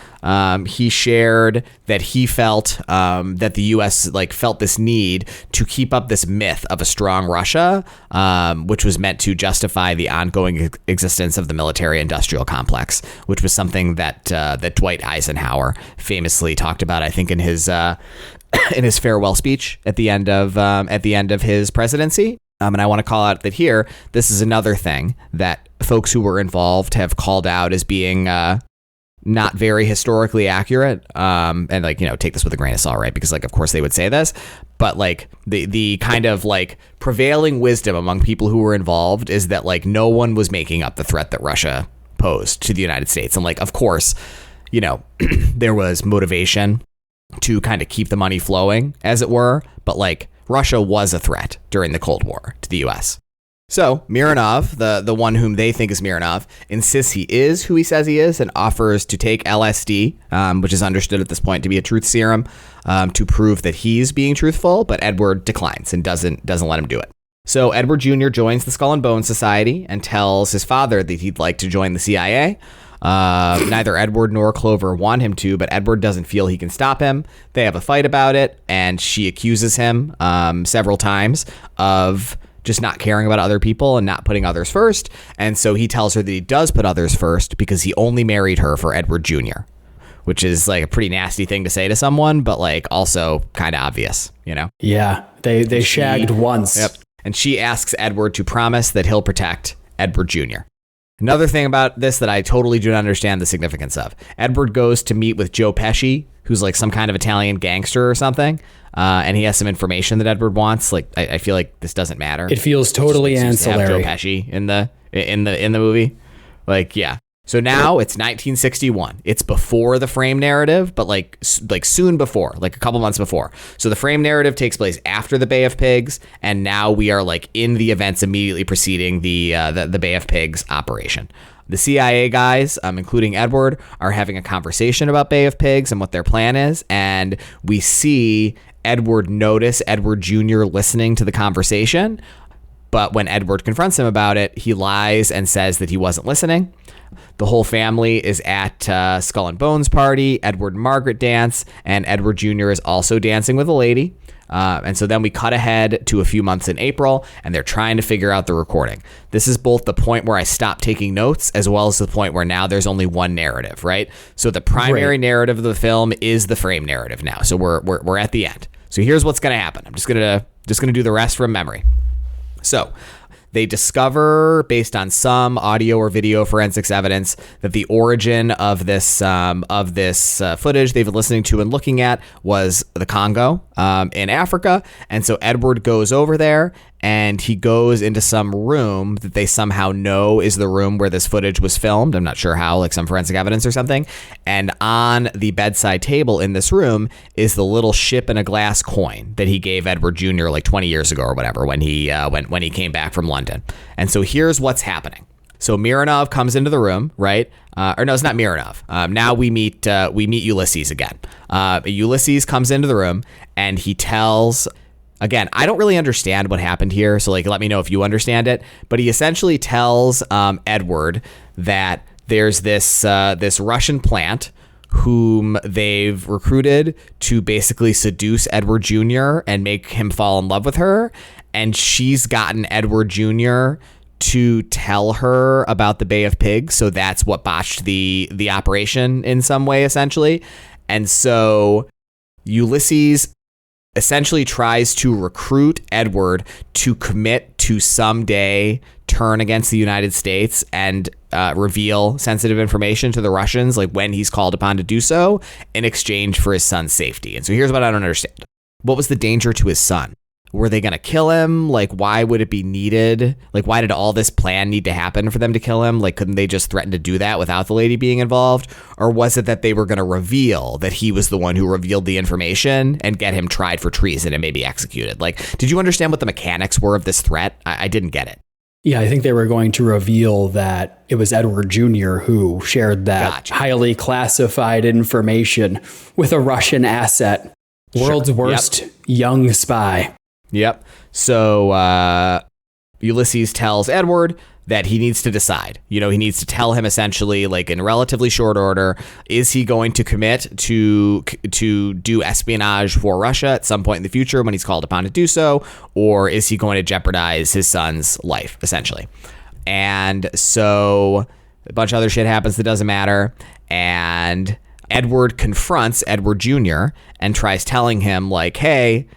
he shared that he felt that the U.S. felt this need to keep up this myth of a strong Russia, which was meant to justify the ongoing existence of the military-industrial complex, which was something that that Dwight Eisenhower famously talked about, I think, in his farewell speech at the end of his presidency. And I want to call out that here, this is another thing that folks who were involved have called out as being not very historically accurate. And take this with a grain of salt, right? Because of course they would say this, but the kind of prevailing wisdom among people who were involved is that no one was making up the threat that Russia posed to the United States. And of course, there was motivation to kind of keep the money flowing, as it were. But Russia was a threat during the Cold War to the U.S. So Mironov, the one whom they think is Mironov, insists he is who he says he is and offers to take LSD, which is understood at this point to be a truth serum, to prove that he's being truthful. But Edward declines and doesn't let him do it. So Edward Jr. joins the Skull and Bones Society and tells his father that he'd like to join the CIA. Neither Edward nor Clover want him to, but Edward doesn't feel he can stop him. They have a fight about it, and she accuses him several times of just not caring about other people and not putting others first. And so he tells her that he does put others first because he only married her for Edward Jr., which is a pretty nasty thing to say to someone, but also kind of obvious,
Yeah, they shagged once.
Yep. And she asks Edward to promise that he'll protect Edward Jr. Another thing about this that I totally do not understand the significance of. Edward goes to meet with Joe Pesci, who's some kind of Italian gangster or something. And he has some information that Edward wants. I feel like this doesn't matter.
It feels totally
Have
ancillary.
Joe Pesci in the movie. Yeah. So now it's 1961. It's before the frame narrative, but soon before, a couple months before. So the frame narrative takes place after the Bay of Pigs, and now we are in the events immediately preceding the Bay of Pigs operation. The CIA guys, including Edward, are having a conversation about Bay of Pigs and what their plan is, and we see Edward notice Edward Jr. listening to the conversation. But when Edward confronts him about it, he lies and says that he wasn't listening. The whole family is at Skull and Bones party. Edward and Margaret dance, and Edward Jr. is also dancing with a lady. And so then we cut ahead to a few months in April, and they're trying to figure out the recording. This is both the point where I stopped taking notes as well as the point where now there's only one narrative, right? So the primary narrative of the film is the frame narrative now. So we're at the end. So here's what's going to happen. I'm just gonna do the rest from memory. So they discover, based on some audio or video forensics evidence, that the origin of this footage they've been listening to and looking at was the Congo in Africa. And so Edward goes over there, and he goes into some room that they somehow know is the room where this footage was filmed. I'm not sure how, some forensic evidence or something. And on the bedside table in this room is the little ship in a glass coin that he gave Edward Jr. 20 years ago or whatever when he came back from London. And so here's what's happening. So Mironov comes into the room, right? Or no, it's not Mironov. Now we meet Ulysses again. Ulysses comes into the room, and he tells. Again, I don't really understand what happened here, so let me know if you understand it. But he essentially tells Edward that there's this Russian plant whom they've recruited to basically seduce Edward Jr. and make him fall in love with her, and she's gotten Edward Jr. to tell her about the Bay of Pigs, so that's what botched the operation in some way, essentially. And so Ulysses essentially tries to recruit Edward to commit to someday turn against the United States and reveal sensitive information to the Russians, when he's called upon to do so, in exchange for his son's safety. And so here's what I don't understand. What was the danger to his son? Were they going to kill him? Why would it be needed? Why did all this plan need to happen for them to kill him? Couldn't they just threaten to do that without the lady being involved? Or was it that they were going to reveal that he was the one who revealed the information and get him tried for treason and maybe executed? Did you understand what the mechanics were of this threat? I didn't get it.
Yeah, I think they were going to reveal that it was Edward Jr. who shared that highly classified information with a Russian asset. World's worst young spy.
Yep. So Ulysses tells Edward that he needs to decide. He needs to tell him essentially, like in relatively short order, is he going to commit to do espionage for Russia at some point in the future when he's called upon to do so, or is he going to jeopardize his son's life, essentially? And so a bunch of other shit happens that doesn't matter, and Edward confronts Edward Jr. and tries telling him, like, hey,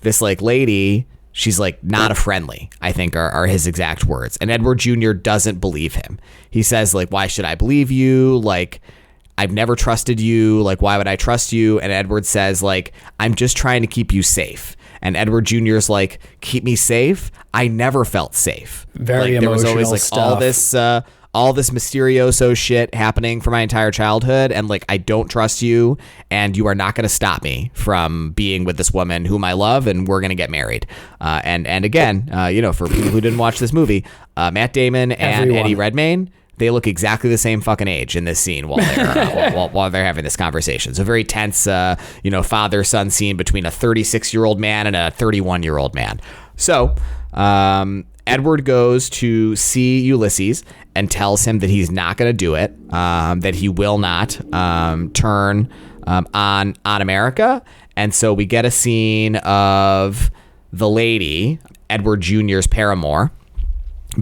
this like lady, she's like not a friendly, I think are his exact words. And Edward Jr. doesn't believe him. He says, like, why should I believe you? Like, I've never trusted you. Like, why would I trust you? And Edward says, like, I'm just trying to keep you safe. And Edward Jr.'s like, keep me safe? I never felt safe.
Very
like, there was always
emotional
like
stuff.
all this Mysterioso shit happening for my entire childhood, and like I don't trust you, and you are not going to stop me from being with this woman whom I love, and we're going to get married. And again, for people who didn't watch this movie, Matt Damon and
Everyone.
Eddie Redmayne, they look exactly the same fucking age in this scene while they're while they're having this conversation. So very tense, father-son scene between a 36-year-old man and a 31-year-old man. So Edward goes to see Ulysses and tells him that he's not going to do it, that he will not turn on America. And so we get a scene of the lady, Edward Jr.'s paramour,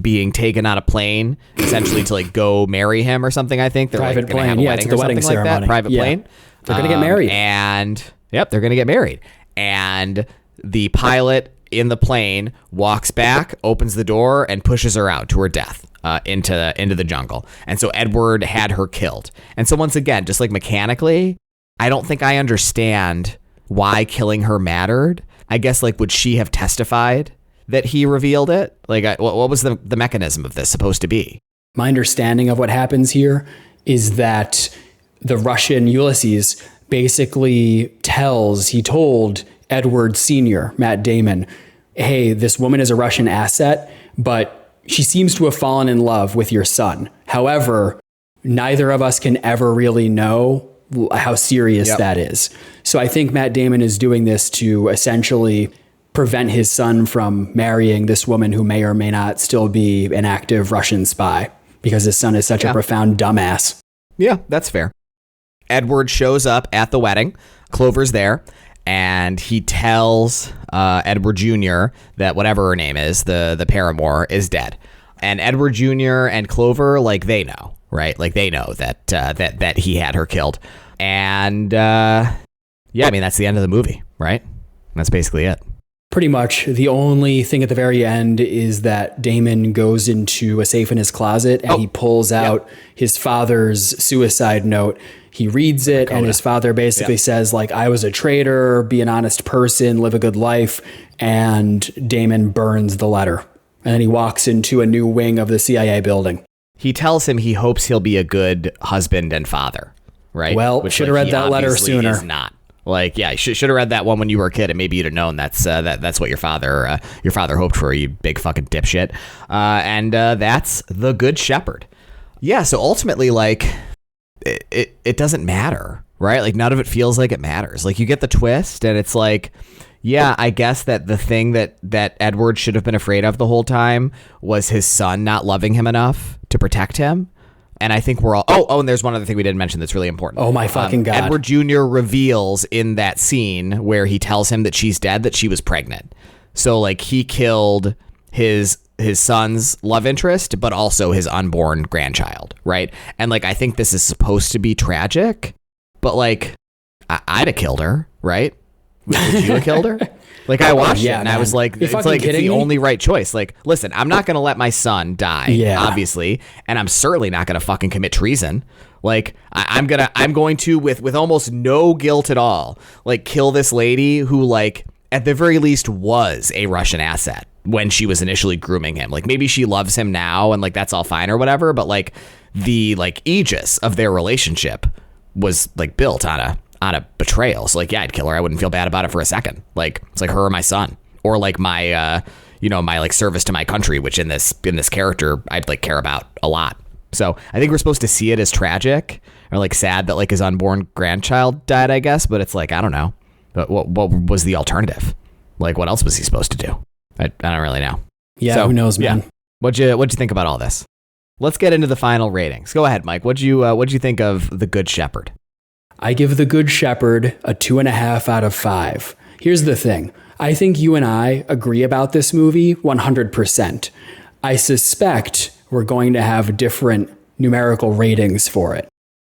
being taken on a plane, essentially to like go marry him or something. I think they're
Private
like going to have a
plane.
wedding
To the
or
wedding
something like that.
ceremony.
Private
Yeah.
plane.
They're going to get married.
And yep, they're going to get married. And the pilot in the plane walks back, opens the door, and pushes her out to her death into the jungle. And so Edward had her killed. And so once again, just like mechanically, I don't think I understand why killing her mattered. I guess like would she have testified that he revealed it? Like what was the mechanism of this supposed to be?
My understanding of what happens here is that the Russian Ulysses basically told Edward Sr., Matt Damon, hey, this woman is a Russian asset, but she seems to have fallen in love with your son. However, neither of us can ever really know how serious that is. So I think Matt Damon is doing this to essentially prevent his son from marrying this woman who may or may not still be an active Russian spy, because his son is such a profound dumbass.
Yeah, that's fair. Edward shows up at the wedding. Clover's there. And he tells Edward Jr. that whatever her name is, the paramour, is dead. And Edward Jr. and Clover, like, they know, right? Like, they know that he had her killed. And that's the end of the movie, right? That's basically it.
Pretty much. The only thing at the very end is that Damon goes into a safe in his closet and he pulls out his father's suicide note. He reads it, and his father basically says, like, I was a traitor, be an honest person, live a good life. And Damon burns the letter. And then he walks into a new wing of the CIA building.
He tells him he hopes he'll be a good husband and father, right?
Well, should have read
he
that letter
obviously
sooner.
is not. Like, yeah, you should have read that one when you were a kid, and maybe you'd have known that's what your father hoped for, you big fucking dipshit. And that's The Good Shepherd. Yeah, so ultimately, like, it doesn't matter, right? Like, none of it feels like it matters. Like, you get the twist, and it's like, yeah, I guess that the thing that Edward should have been afraid of the whole time was his son not loving him enough to protect him. And I think we're all... Oh, and there's one other thing we didn't mention that's really important.
Oh, my fucking God.
Edward Jr. reveals in that scene where he tells him that she's dead, that she was pregnant. So, like, he killed his son's love interest, but also his unborn grandchild, right? And, like, I think this is supposed to be tragic, but, like, I'd have killed her, right? Would you have killed her? Like, I watched it, and I was like, it's the only right choice. Like, listen, I'm not going to let my son die, obviously, and I'm certainly not going to fucking commit treason. Like, I'm going to, with almost no guilt at all, like, kill this lady who, like, at the very least was a Russian asset when she was initially grooming him. Like, maybe she loves him now, and, like, that's all fine or whatever, but, like, the, like, aegis of their relationship was, like, built on a betrayal. So, like, yeah, I'd kill her. I wouldn't feel bad about it for a second. Like, it's like her or my son, or like my my like service to my country, which in this character I'd like care about a lot. So I think we're supposed to see it as tragic or like sad that like his unborn grandchild died, I guess, but it's like, I don't know, but what was the alternative? Like, what else was he supposed to do? I don't really know.
Yeah,
So,
who knows, man?
What'd you think about all this? Let's get into the final ratings. Go ahead, Mike. What'd you think of The Good Shepherd?
I give The Good Shepherd a 2.5 out of 5. Here's the thing. I think you and I agree about this movie 100%. I suspect we're going to have different numerical ratings for it.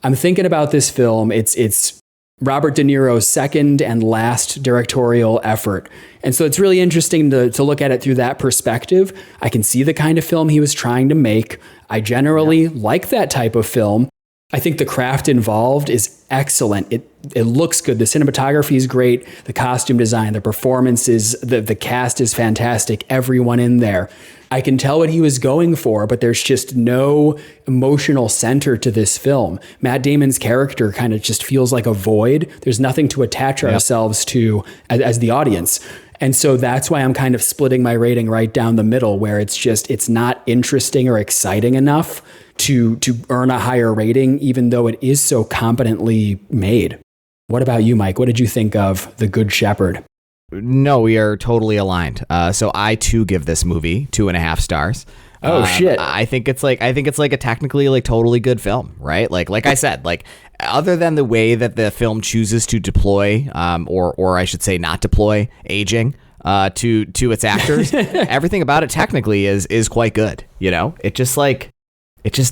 I'm thinking about this film. It's Robert De Niro's second and last directorial effort. And so it's really interesting to look at it through that perspective. I can see the kind of film he was trying to make. I generally like that type of film. I think the craft involved is excellent. It looks good. The cinematography is great. The costume design, the performances, the cast is fantastic. Everyone in there. I can tell what he was going for, but there's just no emotional center to this film. Matt Damon's character kind of just feels like a void. There's nothing to attach ourselves to as the audience. And so that's why I'm kind of splitting my rating right down the middle, where it's not interesting or exciting enough to earn a higher rating, even though it is so competently made. What about you, Mike? What did you think of The Good Shepherd?
No, we are totally aligned. So I too give this movie 2.5 stars.
Oh shit!
I think it's like a technically like totally good film, right? Like I said, like other than the way that the film chooses to deploy, or I should say not deploy aging to its actors, everything about it technically is quite good. You know, it just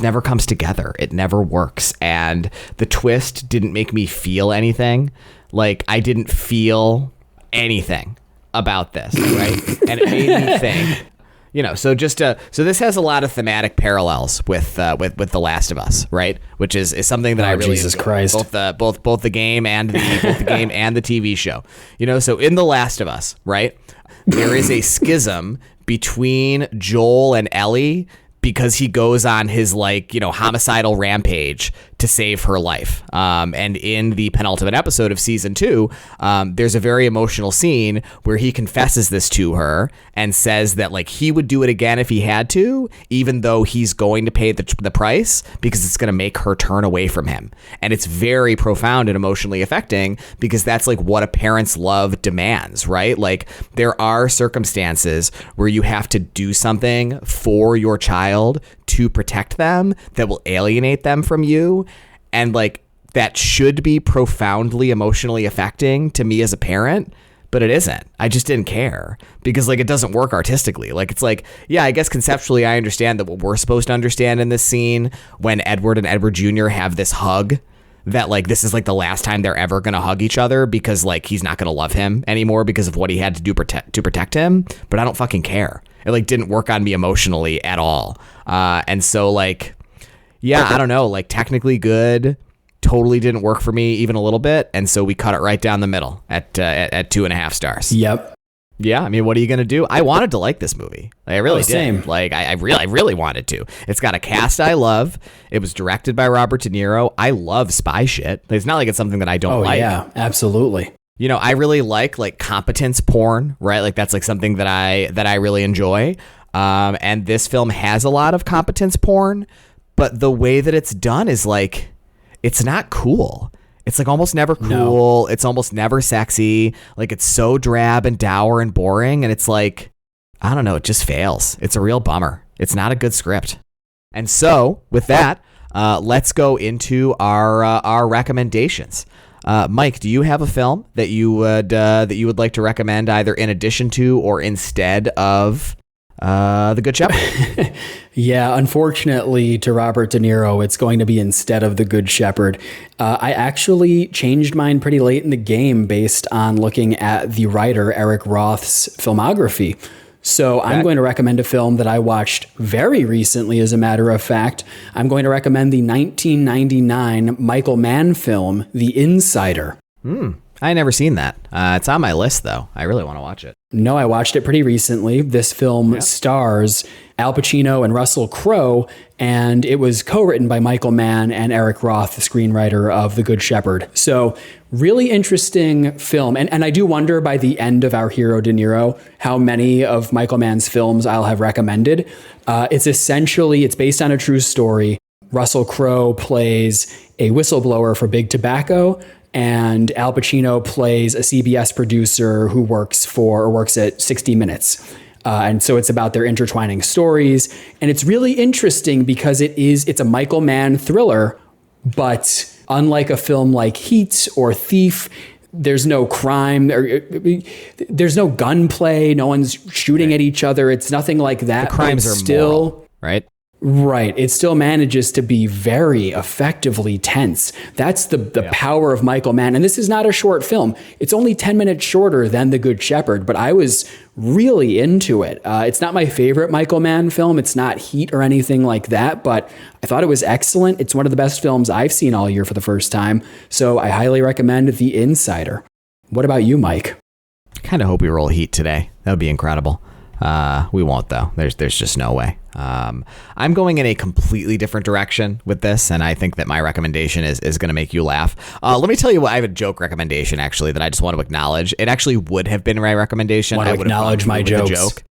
never comes together. It never works, and the twist didn't make me feel anything. Like I didn't feel anything about this, right? And it made me think. You know, so this has a lot of thematic parallels with The Last of Us, right? Which is something that I really
Jesus
enjoy.
Christ.
both the game and the TV show. You know, so in The Last of Us, right, there is a schism between Joel and Ellie because he goes on his homicidal rampage to save her life. And in the penultimate episode of season 2, there's a very emotional scene where he confesses this to her and says that he would do it again if he had to, even though he's going to pay the price because it's going to make her turn away from him. And it's very profound and emotionally affecting because that's what a parent's love demands, right? There are circumstances where you have to do something for your child to protect them that will alienate them from you. And that should be profoundly emotionally affecting to me as a parent, but it isn't. I just didn't care because it doesn't work artistically. Yeah, I guess conceptually I understand that what we're supposed to understand in this scene when Edward and Edward Jr. have this hug, that this is the last time they're ever going to hug each other because he's not going to love him anymore because of what he had to do to protect him. But I don't fucking care. It didn't work on me emotionally at all. And so yeah, I don't know, technically good, totally didn't work for me even a little bit. And so we cut it right down the middle at 2.5 stars.
Yep.
Yeah, I mean, what are you going to do? I wanted to like this movie. I really did.
Same.
I really wanted to. It's got a cast I love. It was directed by Robert De Niro. I love spy shit. It's not it's something that I don't like.
Oh, yeah, absolutely.
You know, I really like competence porn, right? That's something that I really enjoy. And this film has a lot of competence porn, but the way that it's done is it's not cool. It's almost never cool. No. It's almost never sexy. It's so drab and dour and boring. And it's I don't know. It just fails. It's a real bummer. It's not a good script. And so with that, let's go into our recommendations. Mike, do you have a film that you would like to recommend either in addition to or instead of The Good Shepherd?
Yeah, unfortunately to Robert De Niro, it's going to be instead of The Good Shepherd. I actually changed mine pretty late in the game based on looking at the writer Eric Roth's filmography. So I'm going to recommend a film that I watched very recently, as a matter of fact. I'm going to recommend the 1999 Michael Mann film, The Insider.
I never seen that. It's on my list, though. I really want to watch it.
No, I watched it pretty recently. This film stars Al Pacino and Russell Crowe, and it was co-written by Michael Mann and Eric Roth, the screenwriter of The Good Shepherd. So really interesting film. And I do wonder by the end of our hero De Niro, how many of Michael Mann's films I'll have recommended. It's based on a true story. Russell Crowe plays a whistleblower for Big Tobacco, and Al Pacino plays a CBS producer who works at 60 Minutes. And so it's about their intertwining stories. And it's really interesting because it's a Michael Mann thriller, but unlike a film like Heat or Thief, there's no crime, there's no gunplay, no one's shooting at each other. It's nothing like that.
The crimes are
still
moral, right?
Right. It still manages to be very effectively tense. That's the power of Michael Mann. And this is not a short film. It's only 10 minutes shorter than The Good Shepherd, but I was really into it. It's not my favorite Michael Mann film. It's not Heat or anything like that, but I thought it was excellent. It's one of the best films I've seen all year for the first time. So I highly recommend The Insider. What about you, Mike?
I kind of hope we roll Heat today. That would be incredible. We won't, though. There's just no way. I'm going in a completely different direction with this, and I think that my recommendation is going to make you laugh. Let me tell you what, I have a joke recommendation, actually, that I just want to acknowledge. It actually would have been my recommendation.
Want to acknowledge my jokes.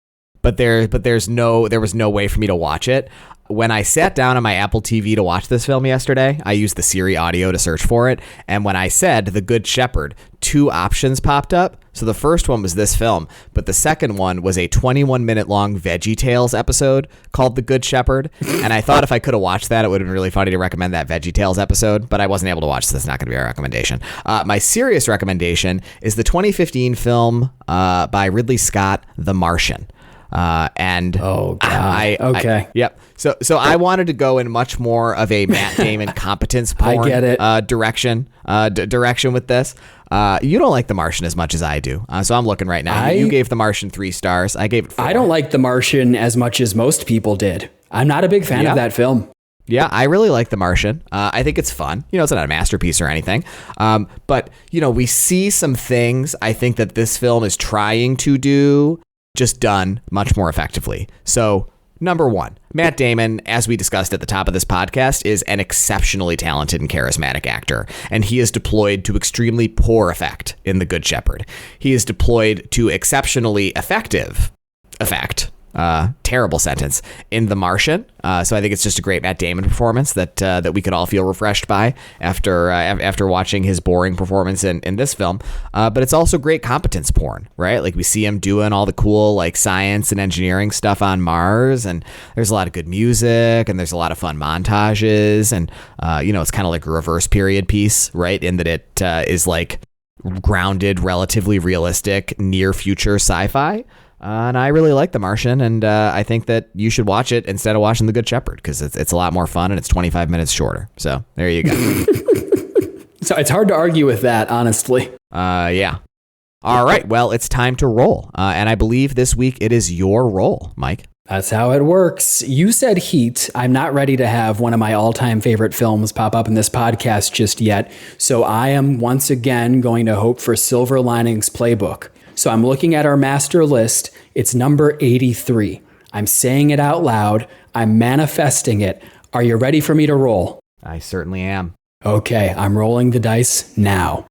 But there was no way for me to watch it. When I sat down on my Apple TV to watch this film yesterday, I used the Siri audio to search for it. And when I said The Good Shepherd, 2 options popped up. So the first one was this film, but the second one was a 21-minute long VeggieTales episode called The Good Shepherd. And I thought if I could have watched that, it would have been really funny to recommend that VeggieTales episode, but I wasn't able to watch, so that's not going to be our recommendation. My serious recommendation is the 2015 film by Ridley Scott, The Martian. Yep. So I wanted to go in much more of a Matt Damon competence porn
I get it.
direction with this. You don't like The Martian as much as I do. So I'm looking right now. You gave The Martian 3 stars. I gave it 4.
I don't like The Martian as much as most people did. I'm not a big fan of that film.
Yeah, I really like The Martian. I think it's fun. It's not a masterpiece or anything. But, we see some things I think that this film is trying to do, just done much more effectively. So, number 1, Matt Damon, as we discussed at the top of this podcast, is an exceptionally talented and charismatic actor, and he is deployed to extremely poor effect in The Good Shepherd. He is deployed to exceptionally effective effect. Terrible sentence in The Martian. So I think it's just a great Matt Damon performance that we could all feel refreshed by after watching his boring performance in this film. But it's also great competence porn, right? Like we see him doing all the cool like science and engineering stuff on Mars, and there's a lot of good music, and there's a lot of fun montages, and it's kind of like a reverse period piece, right? In that it is like grounded, relatively realistic, near future sci-fi. And I really like The Martian, and I think that you should watch it instead of watching The Good Shepherd because it's a lot more fun and it's 25 minutes shorter. So there you go.
So it's hard to argue with that, honestly.
Yeah. All right. Well, it's time to roll. And I believe this week it is your roll, Mike.
That's how it works. You said Heat. I'm not ready to have one of my all-time favorite films pop up in this podcast just yet. So I am once again going to hope for Silver Linings Playbook. So I'm looking at our master list. It's number 83. I'm saying it out loud. I'm manifesting it. Are you ready for me to roll?
I certainly am.
Okay, I'm rolling the dice now.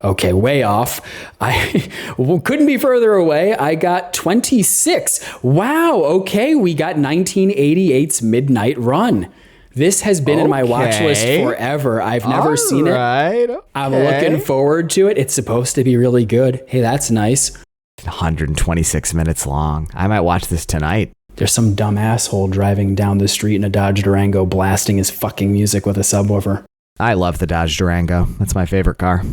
Okay, way off. I couldn't be further away. I got 26. Wow, okay, we got 1988's Midnight Run. This has been in my watch list forever. I've never seen it.
Okay.
I'm looking forward to it. It's supposed to be really good. Hey, that's nice.
126 minutes long. I might watch this tonight.
There's some dumb asshole driving down the street in a Dodge Durango blasting his fucking music with a subwoofer.
I love the Dodge Durango. That's my favorite car.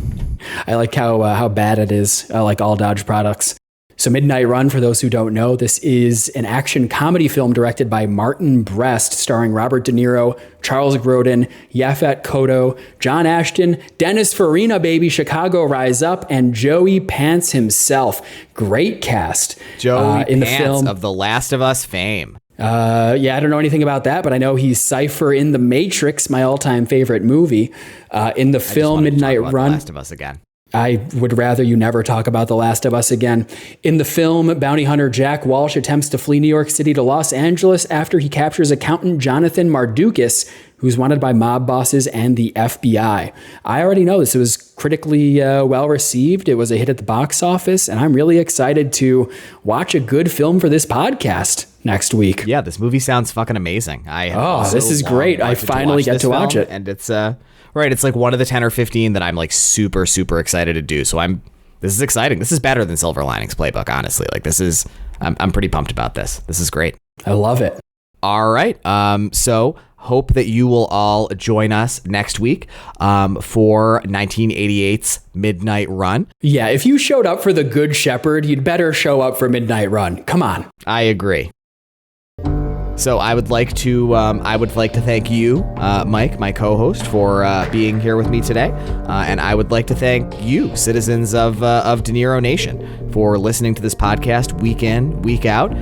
I like how bad it is. I like all Dodge products. So Midnight Run, for those who don't know, this is an action comedy film directed by Martin Brest, starring Robert De Niro, Charles Grodin, Yaphet Kotto, John Ashton, Dennis Farina, baby, Chicago Rise Up, and Joey Pants himself. Great cast.
Joey
in
Pants
the film
of The Last of Us fame.
Yeah, I don't know anything about that, but I know he's Cypher in The Matrix, my all-time favorite movie. In the film Midnight Run.
The Last of Us again.
I would rather you never talk about The Last of Us again. In the film, bounty hunter Jack Walsh attempts to flee New York City to Los Angeles after he captures accountant Jonathan Mardukas, who's wanted by mob bosses and the FBI. I already know this. It was critically well received. It was a hit at the box office, and I'm really excited to watch a good film for this podcast next week.
Yeah, this movie sounds fucking amazing.
This is great. I finally get to watch it.
And it's right, it's like one of the 10 or 15 that I'm like super, super excited to do. So I'm This is exciting. This is better than Silver Linings Playbook, honestly. Like, this is, I'm pretty pumped about this. This is great.
I love it.
All right. So hope that you will all join us next week for 1988's Midnight Run.
Yeah, if you showed up for The Good Shepherd, you'd better show up for Midnight Run. Come on.
I agree. So I would like to thank you, Mike, my co-host, for being here with me today, and I would like to thank you, citizens of De Niro Nation, for listening to this podcast week in, week out,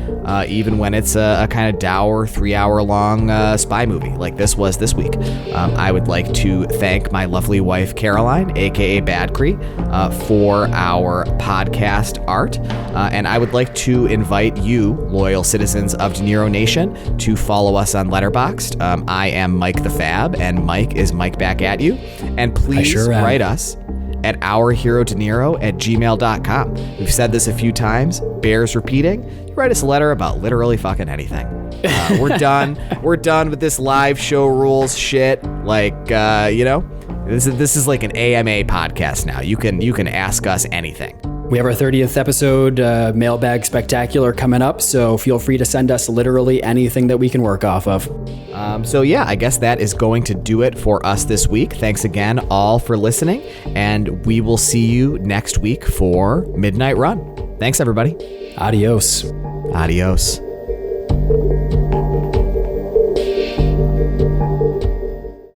even when it's a kind of dour 3-hour-long spy movie like this was this week. I would like to thank my lovely wife Caroline, aka Badcree, for our podcast art, and I would like to invite you, loyal citizens of De Niro Nation, to follow us on Letterboxd. I am Mike the Fab, and Mike is Mike back at you. And please write us at ourherodeniro@gmail.com. We've said this a few times, bears repeating. You write us a letter about literally fucking anything. We're done. We're done with this live show rules shit. Like, this is like an AMA podcast now. You can ask us anything.
We have our 30th episode mailbag spectacular coming up, so feel free to send us literally anything that we can work off of.
So yeah, I guess that is going to do it for us this week. Thanks again all for listening, and we will see you next week for Midnight Run. Thanks, everybody.
Adios.
Adios.